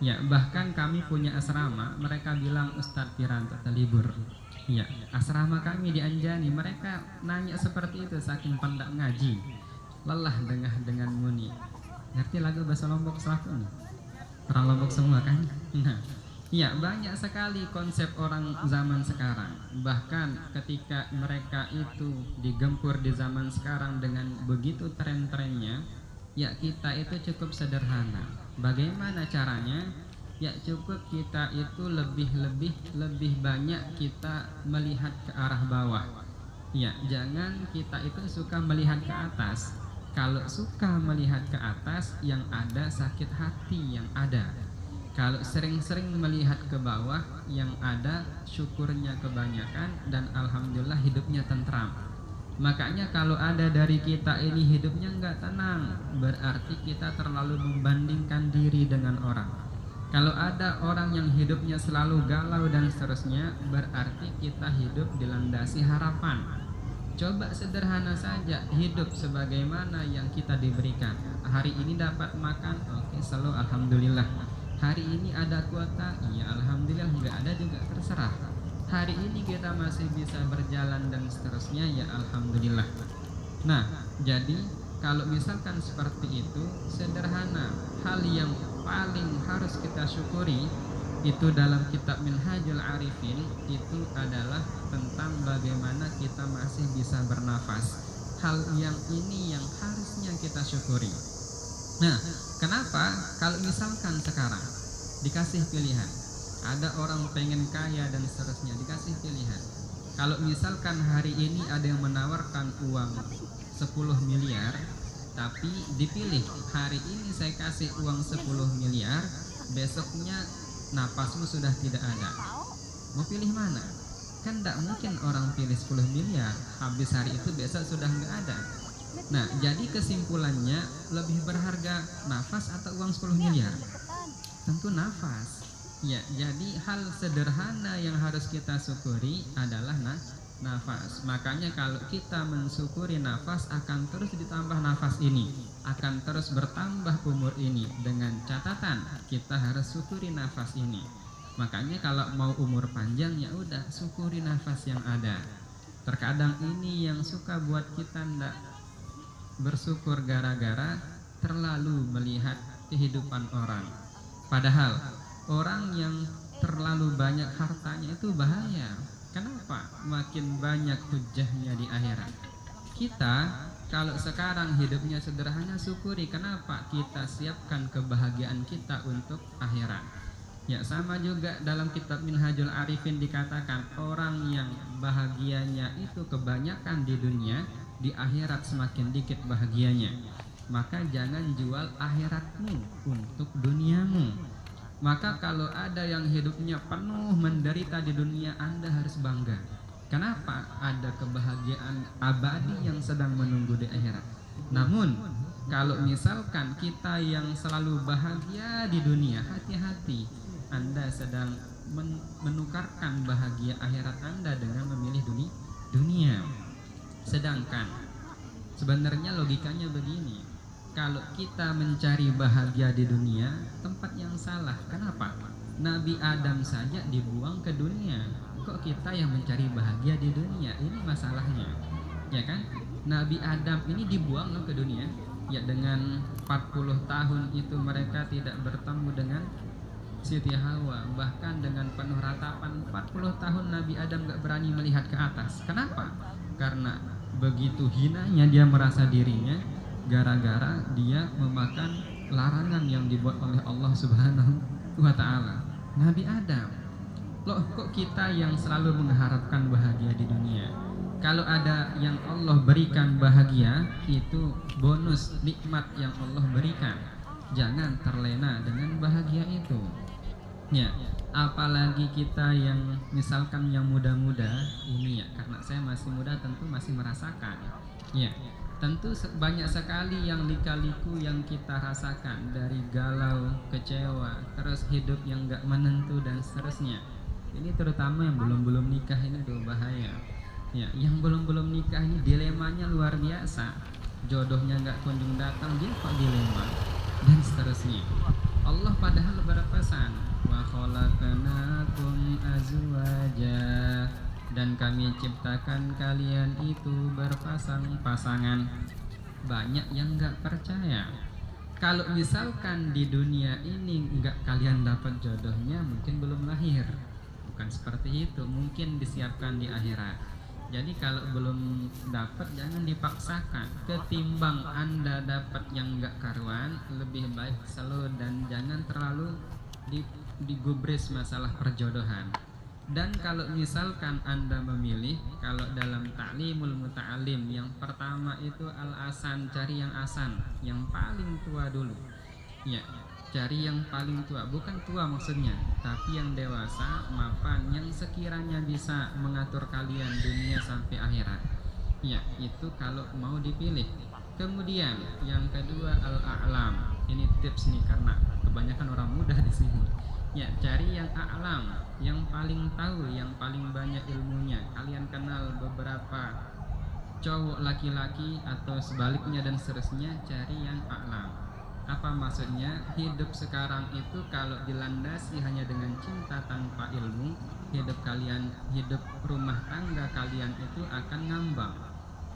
Ya, bahkan kami punya asrama, mereka bilang Ustadz Piranto libur. Ya, asrama kami di Anjani, mereka nanya seperti itu saking pendak ngaji, lelah dengan muni. Ngerti lagu bahasa Lombok Selatan nih? Orang Lombok semua kan? Nah, ya banyak sekali konsep orang zaman sekarang. Bahkan ketika mereka itu digempur di zaman sekarang dengan begitu tren-trennya, ya kita itu cukup sederhana. Bagaimana caranya? Ya cukup kita itu lebih banyak kita melihat ke arah bawah. Ya jangan kita itu suka melihat ke atas. Kalau suka melihat ke atas, yang ada sakit hati yang ada. Kalau sering-sering melihat ke bawah, yang ada syukurnya kebanyakan dan alhamdulillah hidupnya tentram. Makanya kalau ada dari kita ini hidupnya enggak tenang, berarti kita terlalu membandingkan diri dengan orang. Kalau ada orang yang hidupnya selalu galau dan seterusnya, berarti kita hidup dilandasi harapan. Coba sederhana saja, hidup sebagaimana yang kita diberikan. Hari ini dapat makan, oke, selalu alhamdulillah. Hari ini ada kuota, iya alhamdulillah. Nggak ada juga terserah. Hari ini kita masih bisa berjalan dan seterusnya, ya alhamdulillah. Nah, jadi kalau misalkan seperti itu, sederhana. Hal yang paling harus kita syukuri itu dalam kitab Minhajul Arifin itu adalah tentang bagaimana kita masih bisa bernafas. Hal yang ini yang harusnya kita syukuri. Nah, kenapa? Kalau misalkan sekarang dikasih pilihan, ada orang pengen kaya dan seterusnya, dikasih pilihan. Kalau misalkan hari ini ada yang menawarkan uang 10 miliar, tapi dipilih hari ini saya kasih uang 10 miliar, besoknya napasmu sudah tidak ada. Mau pilih mana? Kan tidak mungkin orang pilih 10 miliar, habis hari itu besok sudah nggak ada. Nah, jadi kesimpulannya lebih berharga nafas atau uang 10 miliar? Tentu nafas. Ya, jadi hal sederhana yang harus kita syukuri adalah nafas. Makanya kalau kita mensyukuri nafas, akan terus ditambah nafas ini, akan terus bertambah umur ini. Dengan catatan kita harus syukuri nafas ini. Makanya kalau mau umur panjang, ya udah syukuri nafas yang ada. Terkadang ini yang suka buat kita ndak bersyukur gara-gara terlalu melihat kehidupan orang. Padahal orang yang terlalu banyak hartanya itu bahaya. Kenapa? kenapa makin banyak hujahnya di akhirat? Kita kalau sekarang hidupnya sederhana, syukuri. Kenapa? Kita siapkan kebahagiaan kita untuk akhirat. Ya, sama juga dalam kitab Minhajul Arifin dikatakan orang yang bahagianya itu kebanyakan di dunia, di akhirat semakin dikit bahagianya. Maka jangan jual akhiratmu untuk duniamu. Maka kalau ada yang hidupnya penuh menderita di dunia, Anda harus bangga. Kenapa? Ada kebahagiaan abadi yang sedang menunggu di akhirat. Namun kalau misalkan kita yang selalu bahagia di dunia, hati-hati, Anda sedang menukarkan bahagia akhirat Anda dengan memilih dunia. Sedangkan sebenarnya logikanya begini, kalau kita mencari bahagia di dunia, tempat yang salah. Kenapa? Nabi Adam saja dibuang ke dunia, kok kita yang mencari bahagia di dunia? Ini masalahnya, ya kan? Nabi Adam ini dibuang ke dunia, ya dengan 40 tahun itu mereka tidak bertemu dengan Siti Hawa. Bahkan dengan penuh ratapan 40 tahun Nabi Adam gak berani melihat ke atas. Kenapa? Karena begitu hinanya dia merasa dirinya, gara-gara dia memakan larangan yang dibuat oleh Allah Subhanahu wa ta'ala. Nabi Adam, loh kok kita yang selalu mengharapkan bahagia di dunia? Kalau ada yang Allah berikan bahagia, itu bonus nikmat yang Allah berikan. Jangan terlena dengan bahagia itu. Ya, apalagi kita yang misalkan yang muda-muda ini ya, karena saya masih muda tentu masih merasakan. Ya, tentu banyak sekali yang lika-liku yang kita rasakan, dari galau, kecewa, terus hidup yang gak menentu dan seterusnya. Ini terutama yang belum nikah ini tuh bahaya. Ya, yang belum nikah ini dilemanya luar biasa. Jodohnya gak kunjung datang, dia kok dilema dan seterusnya. Allah padahal berpesan, wa khalaqnakum azwaja, dan kami ciptakan kalian itu berpasang-pasangan. Banyak yang gak percaya. Kalau misalkan di dunia ini enggak kalian dapat jodohnya, mungkin belum lahir. Bukan seperti itu, mungkin disiapkan di akhirat. Jadi kalau belum dapat jangan dipaksakan. Ketimbang Anda dapat yang enggak karuan, lebih baik slow dan jangan terlalu digubris masalah perjodohan. Dan kalau misalkan Anda memilih, kalau dalam ta'limul muta'alim, yang pertama itu al-asan, cari yang asan, yang paling tua dulu. Ya, cari yang paling tua, bukan tua maksudnya, tapi yang dewasa, mapan, yang sekiranya bisa mengatur kalian dunia sampai akhirat. Ya, itu kalau mau dipilih. Kemudian yang kedua al-a'lam. Ini tips nih karena kebanyakan orang muda di sini. Ya, cari yang a'lam, yang paling tahu, yang paling banyak ilmunya. Kalian kenal beberapa cowok laki-laki atau sebaliknya dan seterusnya, cari yang a'lam. Apa maksudnya? Hidup sekarang itu kalau dilandasi hanya dengan cinta tanpa ilmu, hidup kalian, hidup rumah tangga kalian itu akan ngambang.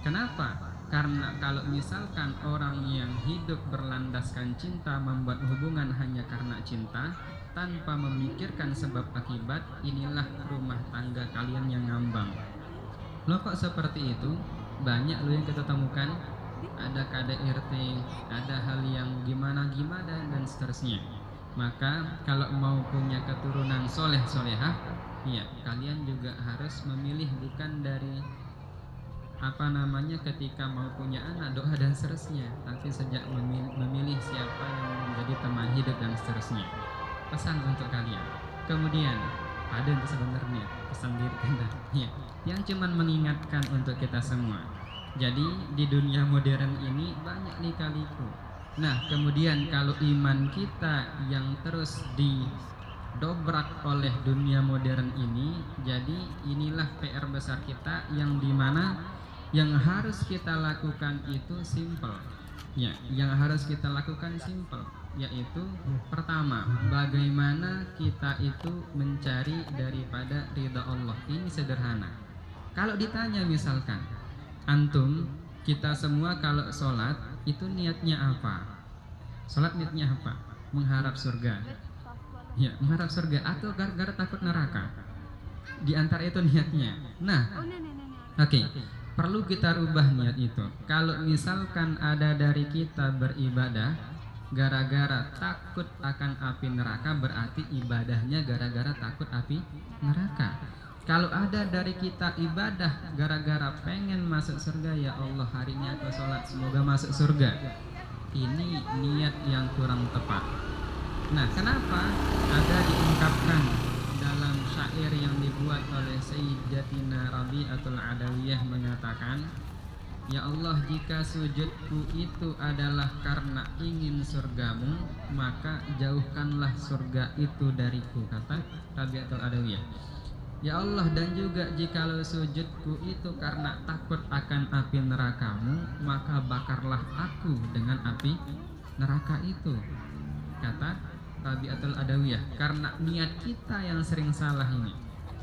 Kenapa? Karena kalau misalkan orang yang hidup berlandaskan cinta, membuat hubungan hanya karena cinta tanpa memikirkan sebab akibat, inilah rumah tangga kalian yang ngambang. Loh kok seperti itu? Banyak loh yang kita temukan. Ada KDRT, ada hal yang gimana-gimana dan seterusnya. Maka kalau mau punya keturunan soleh-solehah, ya kalian juga harus memilih bukan dari ketika mau punya anak, doa dan seterusnya, tapi sejak memilih siapa yang menjadi teman hidup dan seterusnya. Pesan untuk kalian. Kemudian ada yang sebenarnya pesan diri kita, ya, yang cuman mengingatkan untuk kita semua. Jadi di dunia modern ini banyak lika-liku. Nah, kemudian kalau iman kita yang terus didobrak oleh dunia modern ini, jadi inilah PR besar kita, yang dimana yang harus kita lakukan itu simple. Ya, yang harus kita lakukan simple, yaitu pertama, bagaimana kita itu mencari daripada ridha Allah. Ini sederhana. Kalau ditanya misalkan, antum, kita semua kalau sholat itu niatnya apa? Sholat niatnya apa? Mengharap surga. Ya, mengharap surga atau gara-gara takut neraka? Di antara itu niatnya. Nah, oke. Perlu kita rubah niat itu. Kalau misalkan ada dari kita beribadah gara-gara takut akan api neraka, berarti ibadahnya gara-gara takut api neraka. Kalau ada dari kita ibadah gara-gara pengen masuk surga, ya Allah hari ini aku sholat semoga masuk surga, ini niat yang kurang tepat. Nah, kenapa? Ada diungkapkan dalam syair yang dibuat oleh Sayyidatina Rabi'atul Adawiyah mengatakan, ya Allah, jika sujudku itu adalah karena ingin surgamu, maka jauhkanlah surga itu dariku, kata Rabi'atul Adawiyah. Ya Allah, dan juga jikalau sujudku itu karena takut akan api nerakamu, maka bakarlah aku dengan api neraka itu, kata Rabi'atul Adawiyah. Karena niat kita yang sering salah ini.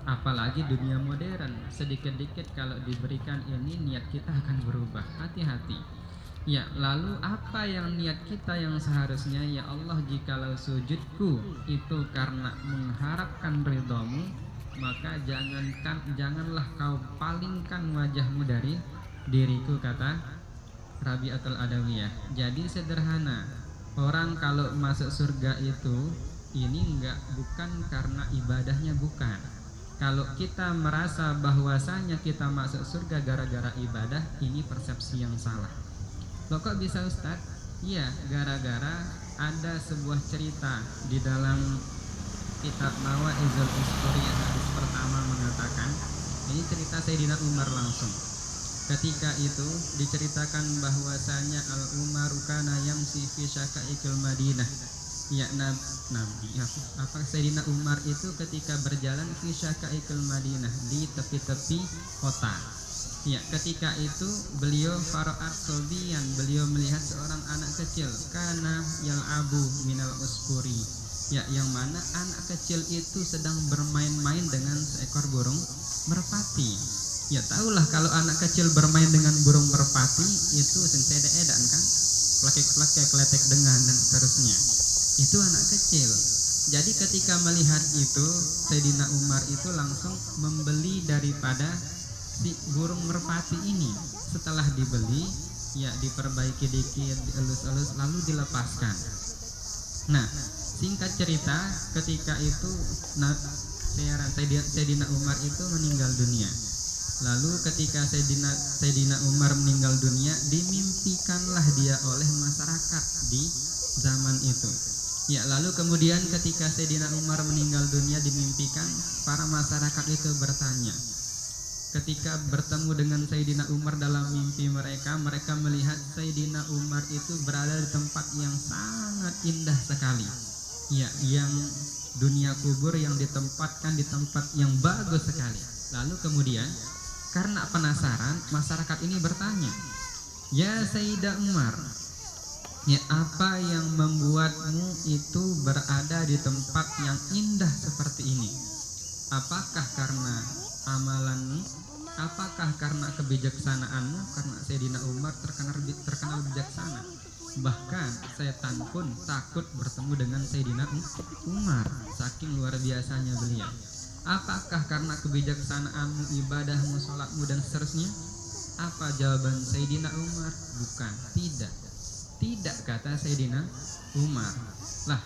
Apalagi dunia modern, sedikit-dikit kalau diberikan ini niat kita akan berubah. Hati-hati. Ya, lalu apa yang niat kita yang seharusnya? Ya Allah, jikalau sujudku itu karena mengharapkan ridhamu, maka janganlah kau palingkan wajahmu dari diriku, kata Rabi'atul Adawiyah. Jadi sederhana. Orang kalau masuk surga itu ini bukan karena ibadahnya, bukan. Kalau kita merasa bahwasanya kita masuk surga gara-gara ibadah, ini persepsi yang salah. Loh, kok bisa Ustadz? Iya, gara-gara ada sebuah cerita di dalam kitab Mawaizul Istori yang hadis pertama mengatakan, ini cerita Sayyidina Umar langsung. Ketika itu diceritakan bahwasanya Al-Umar kana yamsi fi syaka'ikil Madinah. Ya, Sayyidina Umar itu ketika berjalan fi syaka'ikil Madinah, di tepi-tepi kota. Ya, ketika itu beliau fara'at sobiyan, beliau melihat seorang anak kecil, kana yal'abu minal usfuri. Ya, yang mana anak kecil itu sedang bermain-main dengan seekor burung merpati. Ya, tahulah kalau anak kecil bermain dengan burung merpati itu sensede-edan kan, plakek-plakek, kletek dengan dan seterusnya. Itu anak kecil. Jadi ketika melihat itu, Sayyidina Umar itu langsung membeli daripada si burung merpati ini. Setelah dibeli, ya diperbaiki dikit, dielus-elus, lalu dilepaskan. Nah, singkat cerita, ketika itu Sayyidina Umar itu meninggal dunia. Lalu ketika Sayyidina Umar meninggal dunia, dimimpikanlah dia oleh masyarakat di zaman itu. Ya, lalu kemudian ketika Sayyidina Umar meninggal dunia dimimpikan, para masyarakat itu bertanya. Ketika bertemu dengan Sayyidina Umar dalam mimpi mereka melihat Sayyidina Umar itu berada di tempat yang sangat indah sekali. Ya, yang dunia kubur yang ditempatkan di tempat yang bagus sekali. Lalu kemudian karena penasaran, masyarakat ini bertanya, ya Sayyidina Umar, ya apa yang membuatmu itu berada di tempat yang indah seperti ini? Apakah karena amalanmu? Apakah karena kebijaksanaanmu? Karena Sayyidina Umar terkenal bijaksana. Bahkan setan pun takut bertemu dengan Sayyidina Umar, saking luar biasanya beliau. Apakah karena kebijaksanaanmu, ibadahmu, sholatmu dan seterusnya? Apa jawaban Sayyidina Umar? Bukan, tidak kata Sayyidina Umar. Lah,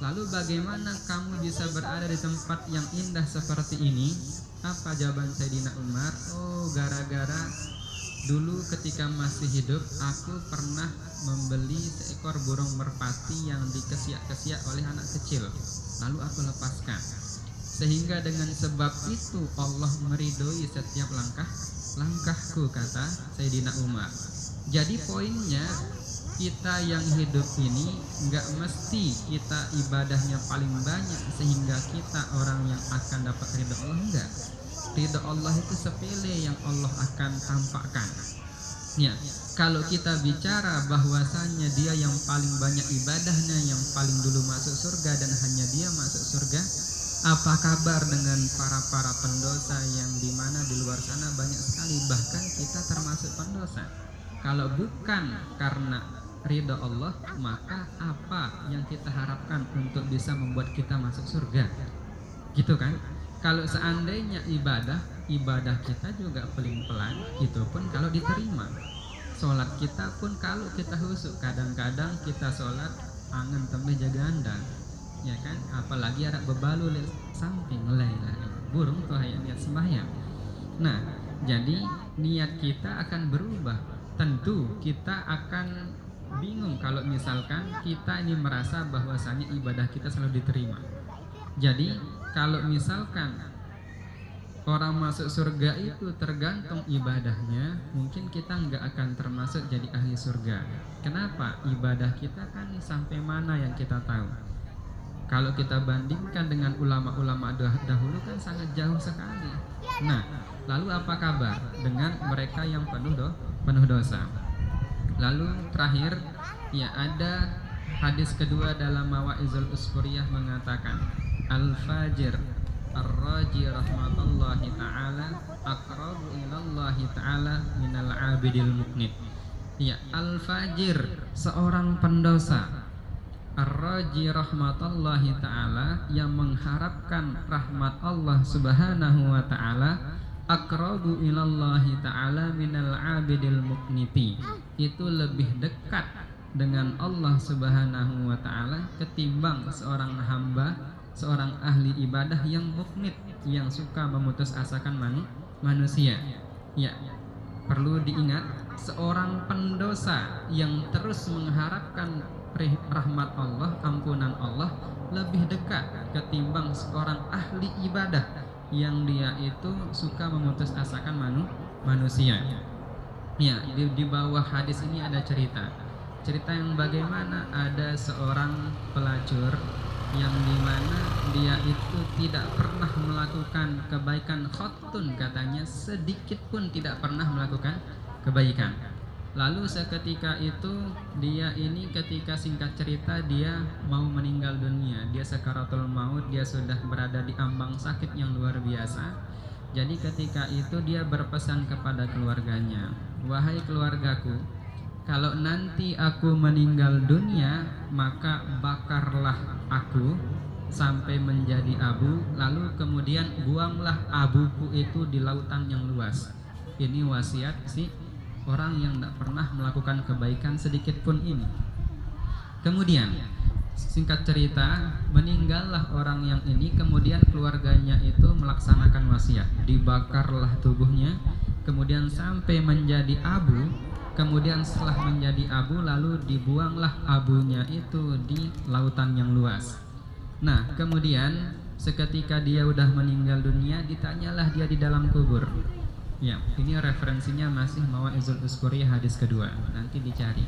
lalu bagaimana kamu bisa berada di tempat yang indah seperti ini? Apa jawaban Sayyidina Umar? Oh, gara-gara dulu ketika masih hidup aku pernah membeli seekor burung merpati yang dikesiak-kesiak oleh anak kecil. Lalu aku lepaskan. Sehingga dengan sebab itu Allah meridhoi setiap langkahku, kata Sayyidina Umar. Jadi poinnya, kita yang hidup ini nggak mesti kita ibadahnya paling banyak sehingga kita orang yang akan dapat ridho Allah. Enggak. Ridho Allah itu sepele yang Allah akan tampakkan. Ya, kalau kita bicara bahwasanya dia yang paling banyak ibadahnya, yang paling dulu masuk surga dan hanya dia masuk surga, apa kabar dengan para pendosa yang dimana di luar sana banyak sekali, bahkan kita termasuk pendosa. Kalau bukan karena ridho Allah, maka apa yang kita harapkan untuk bisa membuat kita masuk surga? Gitu kan? kalau seandainya ibadah kita juga pelan-pelan, itu pun kalau diterima. Sholat kita pun kalau kita husuk, kadang-kadang kita sholat angen tembeh jaga anda, ya kan? Apalagi ada bebalu di samping, burung tuh hayang niat sembahyang. Nah, jadi niat kita akan berubah. Tentu kita akan bingung kalau misalkan kita ini merasa bahwasanya ibadah kita selalu diterima. Jadi kalau misalkan orang masuk surga itu tergantung ibadahnya, mungkin kita nggak akan termasuk jadi ahli surga. Kenapa? Ibadah kita kan sampai mana yang kita tahu. Kalau kita bandingkan dengan ulama-ulama dahulu kan sangat jauh sekali. Nah, lalu apa kabar dengan mereka yang penuh dosa? Lalu terakhir, ya ada hadis kedua dalam Mawaizul Usfuriyah mengatakan, Al-Fajir Ar-Raji rahmatullahi ta'ala aqrabu ilallahi ta'ala minal abidil muqnit. Ya, Al-Fajir, seorang pendosa, Ar-Raji rahmatullahi ta'ala, yang mengharapkan rahmat Allah subhanahu wa ta'ala, aqrabu ilallahi ta'ala minal abidil muqniti. Itu lebih dekat dengan Allah subhanahu wa ta'ala ketimbang seorang hamba, seorang ahli ibadah yang muknit, yang suka memutus asakan manusia. Ya, perlu diingat, seorang pendosa yang terus mengharapkan rahmat Allah, ampunan Allah, lebih dekat ketimbang seorang ahli ibadah yang dia itu suka memutus asakan manusia. Ya, di bawah hadis ini ada cerita yang bagaimana ada seorang pelacur yang dimana dia itu tidak pernah melakukan kebaikan, khottun katanya, sedikit pun tidak pernah melakukan kebaikan. Lalu seketika itu dia ini, ketika singkat cerita dia mau meninggal dunia, dia sakaratul maut, dia sudah berada di ambang sakit yang luar biasa. Jadi ketika itu dia berpesan kepada keluarganya, wahai keluargaku, kalau nanti aku meninggal dunia, maka bakarlah aku sampai menjadi abu, lalu kemudian buanglah abuku itu di lautan yang luas. Ini wasiat si orang yang tidak pernah melakukan kebaikan sedikit pun ini. Kemudian singkat cerita, meninggallah orang yang ini, kemudian keluarganya itu melaksanakan wasiat, dibakarlah tubuhnya, kemudian sampai menjadi abu. Kemudian setelah menjadi abu, lalu dibuanglah abunya itu di lautan yang luas. Nah, kemudian seketika dia udah meninggal dunia, ditanyalah dia di dalam kubur. Ya, ini referensinya masih Mawaizul Usfuriyah hadis kedua, nanti dicari.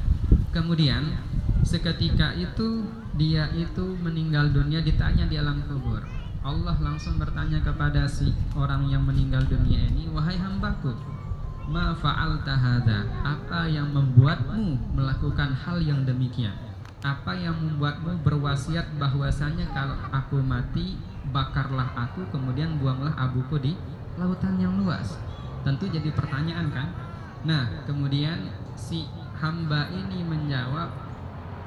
Kemudian seketika itu dia itu meninggal dunia, ditanya di alam kubur. Allah langsung bertanya kepada si orang yang meninggal dunia ini, wahai hambaku, ma fa'alta hadza, apa yang membuatmu melakukan hal yang demikian? Apa yang membuatmu berwasiat bahwasanya kalau aku mati, bakarlah aku, kemudian buanglah abuku di lautan yang luas? Tentu jadi pertanyaan kan? Nah, kemudian si hamba ini menjawab,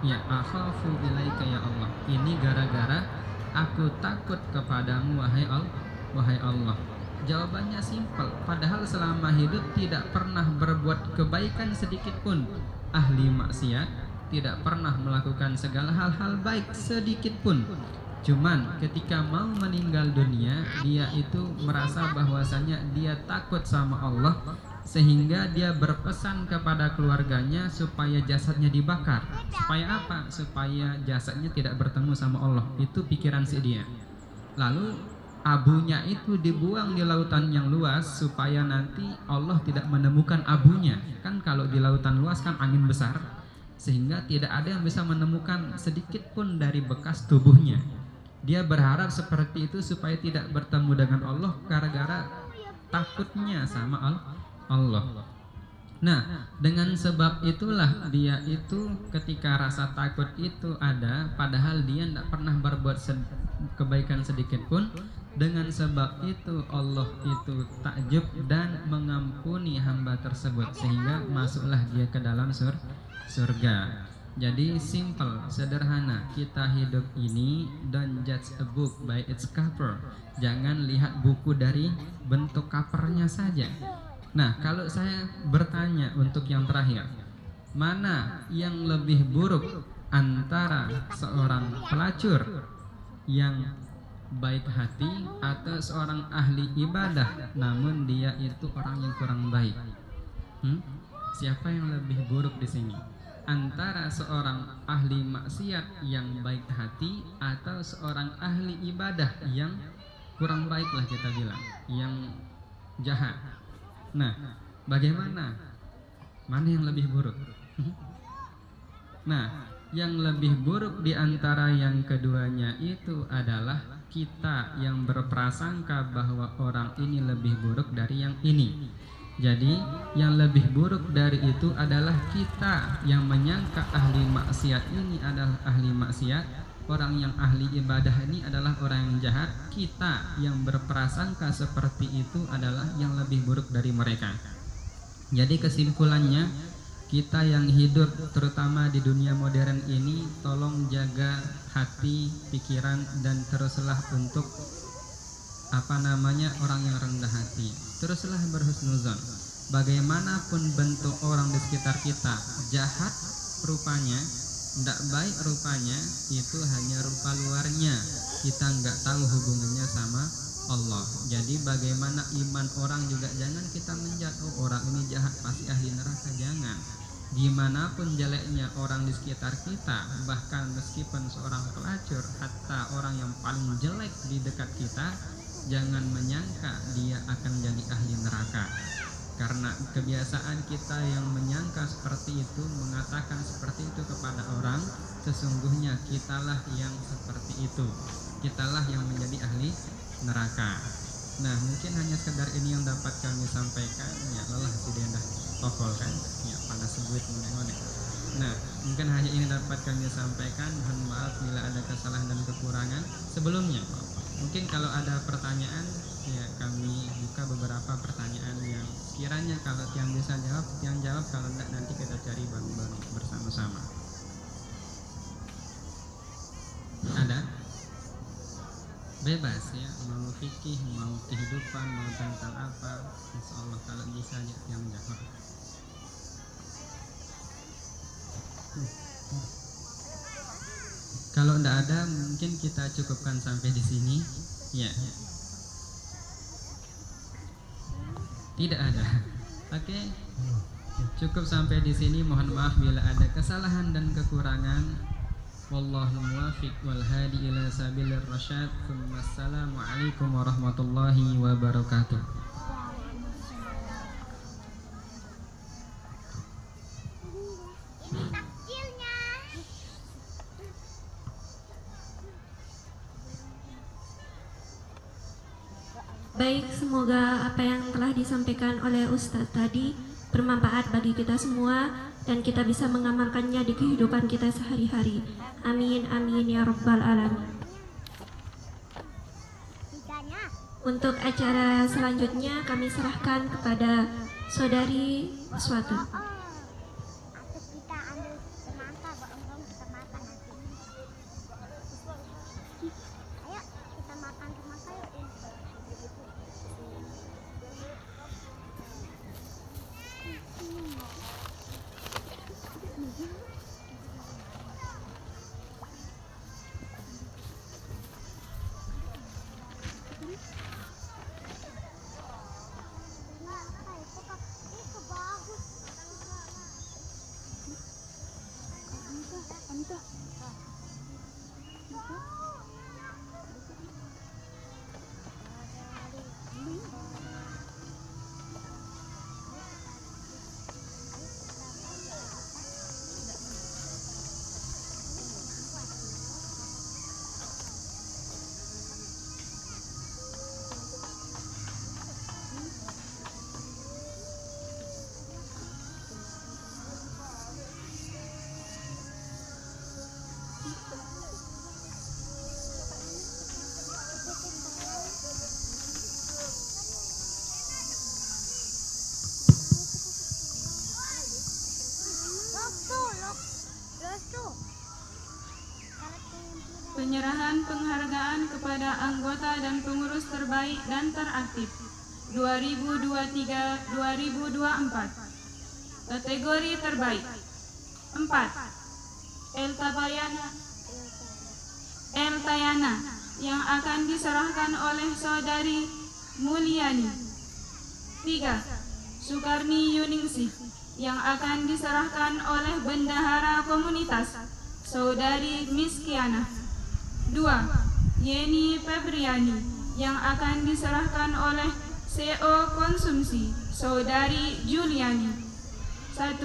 ya akhafu ilaika ya Allah, ini gara-gara aku takut kepadamu wahai Allah. Jawabannya simpel, padahal selama hidup tidak pernah berbuat kebaikan sedikit pun, ahli maksiat, tidak pernah melakukan segala hal-hal baik sedikit pun. Cuman ketika mau meninggal dunia, dia itu merasa bahwasanya dia takut sama Allah, sehingga dia berpesan kepada keluarganya supaya jasadnya dibakar. Supaya apa? Supaya jasadnya tidak bertemu sama Allah. Itu pikiran si dia. Lalu abunya itu dibuang di lautan yang luas supaya nanti Allah tidak menemukan abunya. Kan kalau di lautan luas kan angin besar, sehingga tidak ada yang bisa menemukan sedikit pun dari bekas tubuhnya. Dia berharap seperti itu supaya tidak bertemu dengan Allah gara-gara takutnya sama Allah. Nah, dengan sebab itulah dia itu ketika rasa takut itu ada, padahal dia tidak pernah berbuat kebaikan sedikit pun. Dengan sebab itu Allah itu takjub dan mengampuni hamba tersebut, sehingga masuklah dia ke dalam surga. Jadi simple, sederhana. Kita hidup ini don't judge a book by its cover. Jangan lihat buku dari bentuk covernya saja. Nah, kalau saya bertanya untuk yang terakhir, mana yang lebih buruk antara seorang pelacur yang baik hati atau seorang ahli ibadah namun dia itu orang yang kurang baik? Siapa yang lebih buruk di sini? Antara seorang ahli maksiat yang baik hati atau seorang ahli ibadah yang kurang baik lah kita bilang, yang jahat. Nah, bagaimana? Mana yang lebih buruk? Nah, yang lebih buruk di antara yang keduanya itu adalah kita yang berprasangka bahwa orang ini lebih buruk dari yang ini. Jadi yang lebih buruk dari itu adalah kita yang menyangka ahli maksiat ini adalah ahli maksiat, orang yang ahli ibadah ini adalah orang yang jahat. Kita yang berprasangka seperti itu adalah yang lebih buruk dari mereka. Jadi kesimpulannya, kita yang hidup terutama di dunia modern ini, tolong jaga hati, pikiran, dan teruslah untuk orang yang rendah hati. Teruslah berhusnuzon. Bagaimanapun bentuk orang di sekitar kita, jahat rupanya, tidak baik rupanya, itu hanya rupa luarnya. Kita nggak tahu hubungannya sama Allah. Jadi bagaimana iman orang juga jangan kita menjatuh orang ini jahat pasti ahli neraka, jangan. Dimanapun jeleknya orang di sekitar kita, bahkan meskipun seorang pelacur, hatta orang yang paling jelek di dekat kita, jangan menyangka dia akan jadi ahli neraka. Karena kebiasaan kita yang menyangka seperti itu, mengatakan seperti itu kepada orang, sesungguhnya kitalah yang seperti itu, kitalah yang menjadi ahli neraka. Nah, mungkin hanya sekedar ini yang dapat kami sampaikan. Ya lelah si Dendah tokol kan, ya panas sebuit ngone-ngone. Nah, mungkin hanya ini dapat kami sampaikan. Mohon maaf bila ada kesalahan dan kekurangan. Sebelumnya, mungkin kalau ada pertanyaan, ya kami buka beberapa pertanyaan yang kiranya kalau yang bisa jawab, yang jawab, kalau enggak nanti kita cari bareng-bareng bersama-sama. Ada? Bebas ya, mau fikih, mau kehidupan, mau tentang apa, insya Allah kalau bisa yang jawab. Kalau tidak ada, mungkin kita cukupkan sampai di sini. Ya. Tidak ada. Oke. Cukup sampai di sini. Mohon maaf bila ada kesalahan dan kekurangan. Wallahu muwaffiq wal hadi ila sabilir rasyad. Wassalamualaikum warahmatullahi wabarakatuh. Baik, semoga apa yang telah disampaikan oleh Ustadz tadi bermanfaat bagi kita semua dan kita bisa mengamalkannya di kehidupan kita sehari-hari. Amin, amin ya rabbal alamin. Untuk acara selanjutnya kami serahkan kepada saudari Suatu. penghargaan kepada anggota dan pengurus terbaik dan teraktif 2023-2024. Kategori terbaik 4. Eltayana yang akan diserahkan oleh Saudari Mulyani. 3. Sukarni Yuningsih yang akan diserahkan oleh Bendahara Komunitas Saudari Miskiana. 2. Yeni Febriani yang akan diserahkan oleh CO Konsumsi Saudari Juliani. 1.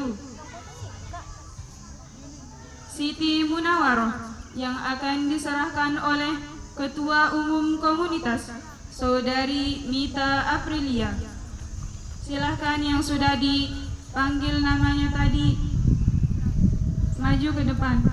Siti Munawaroh yang akan diserahkan oleh Ketua Umum Komunitas Saudari Mita Aprilia. Silahkan yang sudah dipanggil namanya tadi maju ke depan.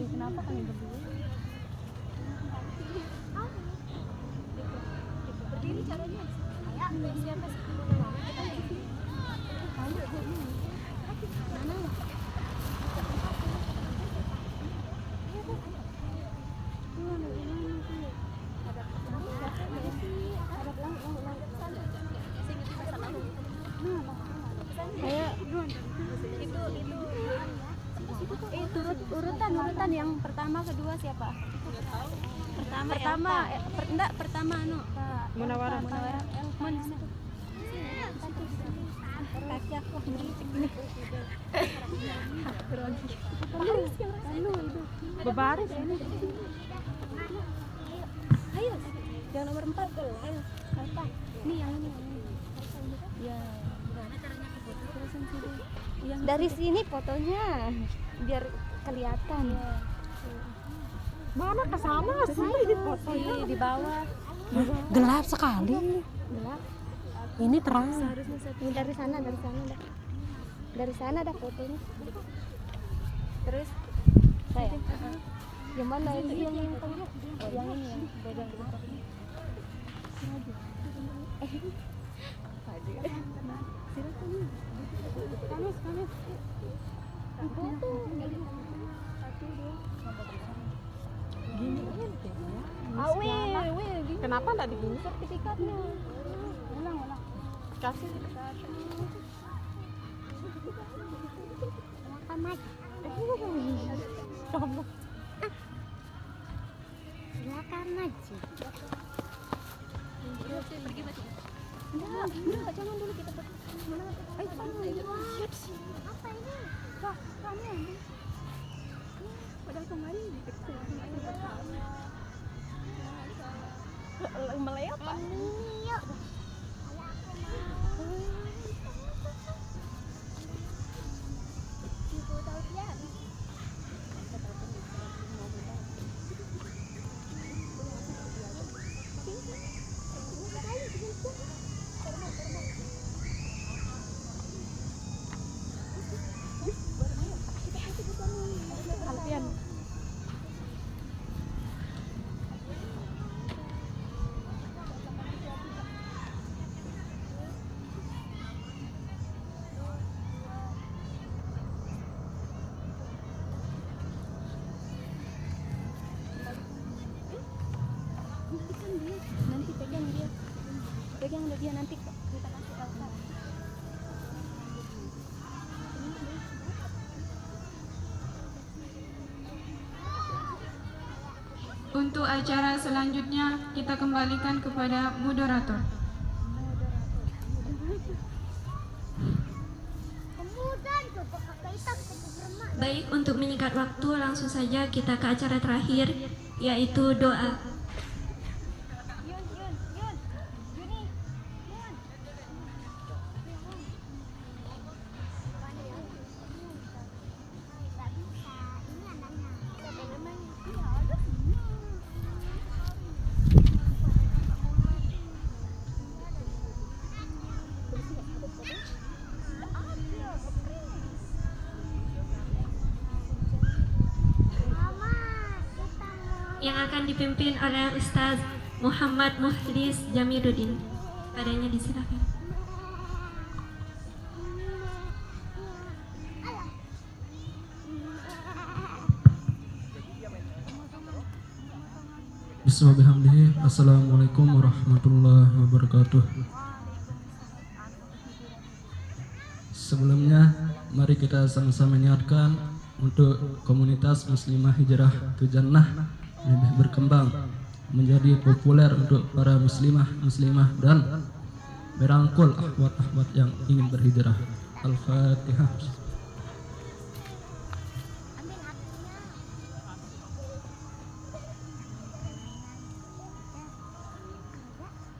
Kenapa kalian berdua? Berdiri caranya. Siapa sih? Urutan yang pertama kedua siapa? Pertama Pak Munawara. Kaki aku berisik nih. Bebaris ini. Ayo, yang nomor 4 tuh. Ayo, apa? Nih yang ini. Ya. Dari sini fotonya biar kelihatan. Mana kesana sih di fotonya? Di bawah. Gelap sekali. Gelap. Ini terang. Ini dari sana dah. Dari sana dah fotonya. Terus saya. Yang mana itu yang tengah? Yang ini yang pegang gitu. Kamis. Foto. 1, 2. Gini kenapa enggak digini sertifikatnya? Ulang. Kasih. Silakan maju. Kamu. Silakan maju. Pergi maju. Enggak, jangan dulu kita pergi. Ayo kamu. Apa ini? Kamu ambil. Padahal kemarin melayap apa? Nanti pegang dia nanti kita kasih tahu. Untuk acara selanjutnya kita kembalikan kepada moderator. Baik, untuk menyingkat waktu langsung saja kita ke acara terakhir, yaitu doa. Yang akan dipimpin oleh Ustaz Muhammad Mukhlis Jamiluddin. Padanya disilakan. Bismillahirrahmanirrahim. Assalamualaikum warahmatullahi wabarakatuh. Sebelumnya, mari kita sama-sama niatkan untuk komunitas Muslimah Hijrah Jannah lebih berkembang, menjadi populer untuk para muslimah dan merangkul akhwat-akhwat yang ingin berhijrah. Al-Fatihah.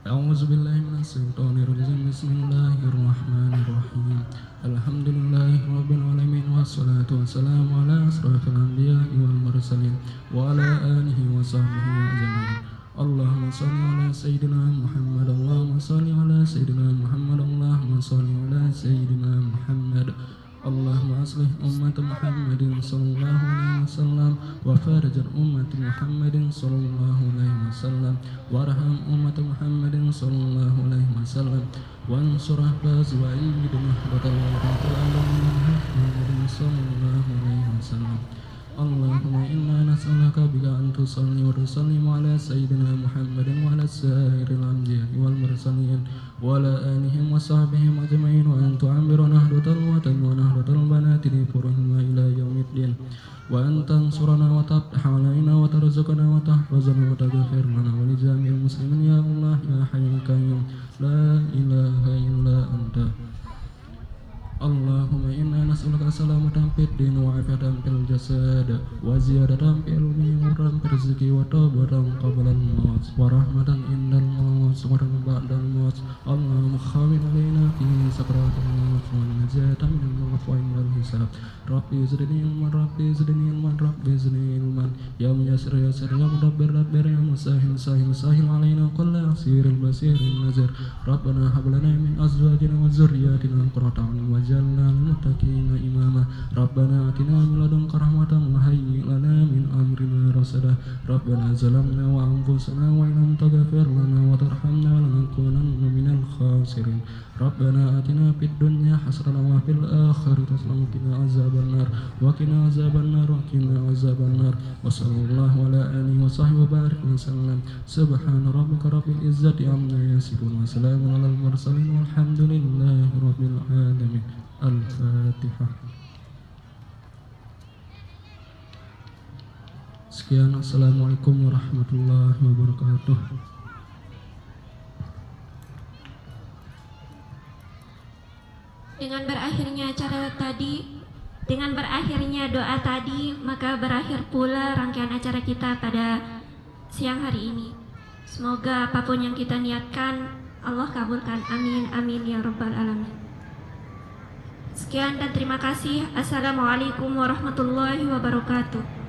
A'udzubillahi minasyaitonirrajim. Bismillahirrahmanirrahim. Alhamdulillahirabbil alamin wassalatu wassalamu ala asrofil anbiya'i wal mursalin wa ala alihi wa sahbihi ajma'in. Allahumma shalli ala sayyidina Muhammad. Allahumma shalli ala sayyidina Muhammad. Allahumma shalli ala sayyidina Muhammad. Allahumma aslih ummat Muhammadin sallallahu alaihi wasallam wa farij ummat Muhammadin sallallahu alaihi wasallam warham ummat Muhammadin sallallahu alaihi wasallam wansur ahbaz wa ayyidna Muhammadin sallallahu alaihi wasallam. Allahumma inna nas'aluka bika an tusalli wa tusallim ala sayyidina Muhammadin wa ala sairil anbiya'i wal mursalin wa ala alihim wa sahbihim ajma'in wa an tu'ammiru nahdatal watan wa nahdatal banati li furhim wa ila yaumiddin wa an tansurana wa taftah alaina wa tarzuqana wa tahfazana wa taghfir lana wa li jami'il muslimin ya Allah ya hayyul qayyum la ilaha illa anta. Allahumma inna nas'aluka salamatan fid din wa afiyatan fil jasad wa ziyadatan fil ilmi wa rizqi wa tawbatan qabla al-maut wa rahmatan indal maut wa rahmatan ba'dal maut. Allahumma khawin alaina fi sakratil maut wa najatan min al-maut wa indal hisab. Rabbi zidni ilman, Rabbi zidni ilman, Rabbi zidni ilman. Ya muyassir yassir, ya mudabbir dabbir, ya musahil sahil sahil alaina kulla asiril basiril nazir. Rabbana hab lana min azwajina wa dzurriyyatina qurrata a'yun waj'alna lil muttaqina imama. Rabbana atina min ladunka rahmatan wa hayyi' lana min amrina rasada. Rabbana zalamna wa anfusana wa in lam taghfir lana wa tarhamna lanakunanna minal khasirin. Rabbana atina fid dunya hasanatan wa fil akhirati hasanatan wa qina azabannar wa qina azabannar wa qina azabannar. Wa sallallahu ala alihi wa sahbihi wa barik wa sallam. Subhana rabbika rabbil izzati amma yasifun wa salamun alal mursalin walhamdulillahi rabbil alamin. Al-Fatihah. Sekian, assalamualaikum warahmatullahi wabarakatuh. Dengan berakhirnya doa tadi, maka berakhir pula rangkaian acara kita pada siang hari ini. Semoga apapun yang kita niatkan, Allah kabulkan. Amin, amin ya rabbal alamin. Sekian dan terima kasih. Assalamualaikum warahmatullahi wabarakatuh.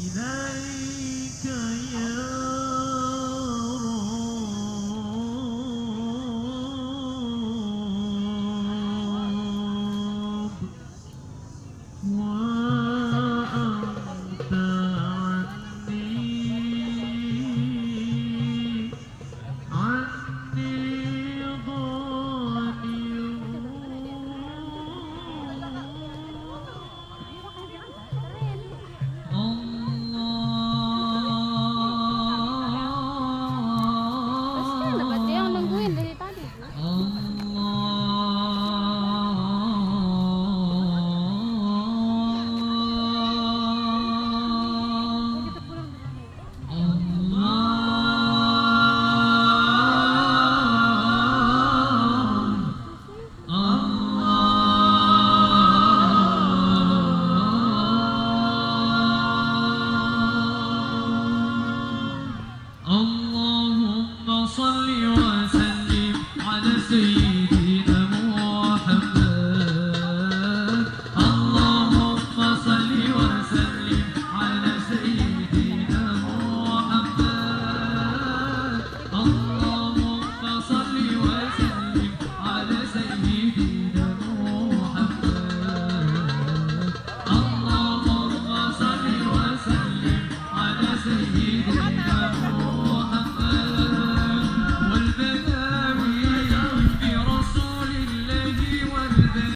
إليك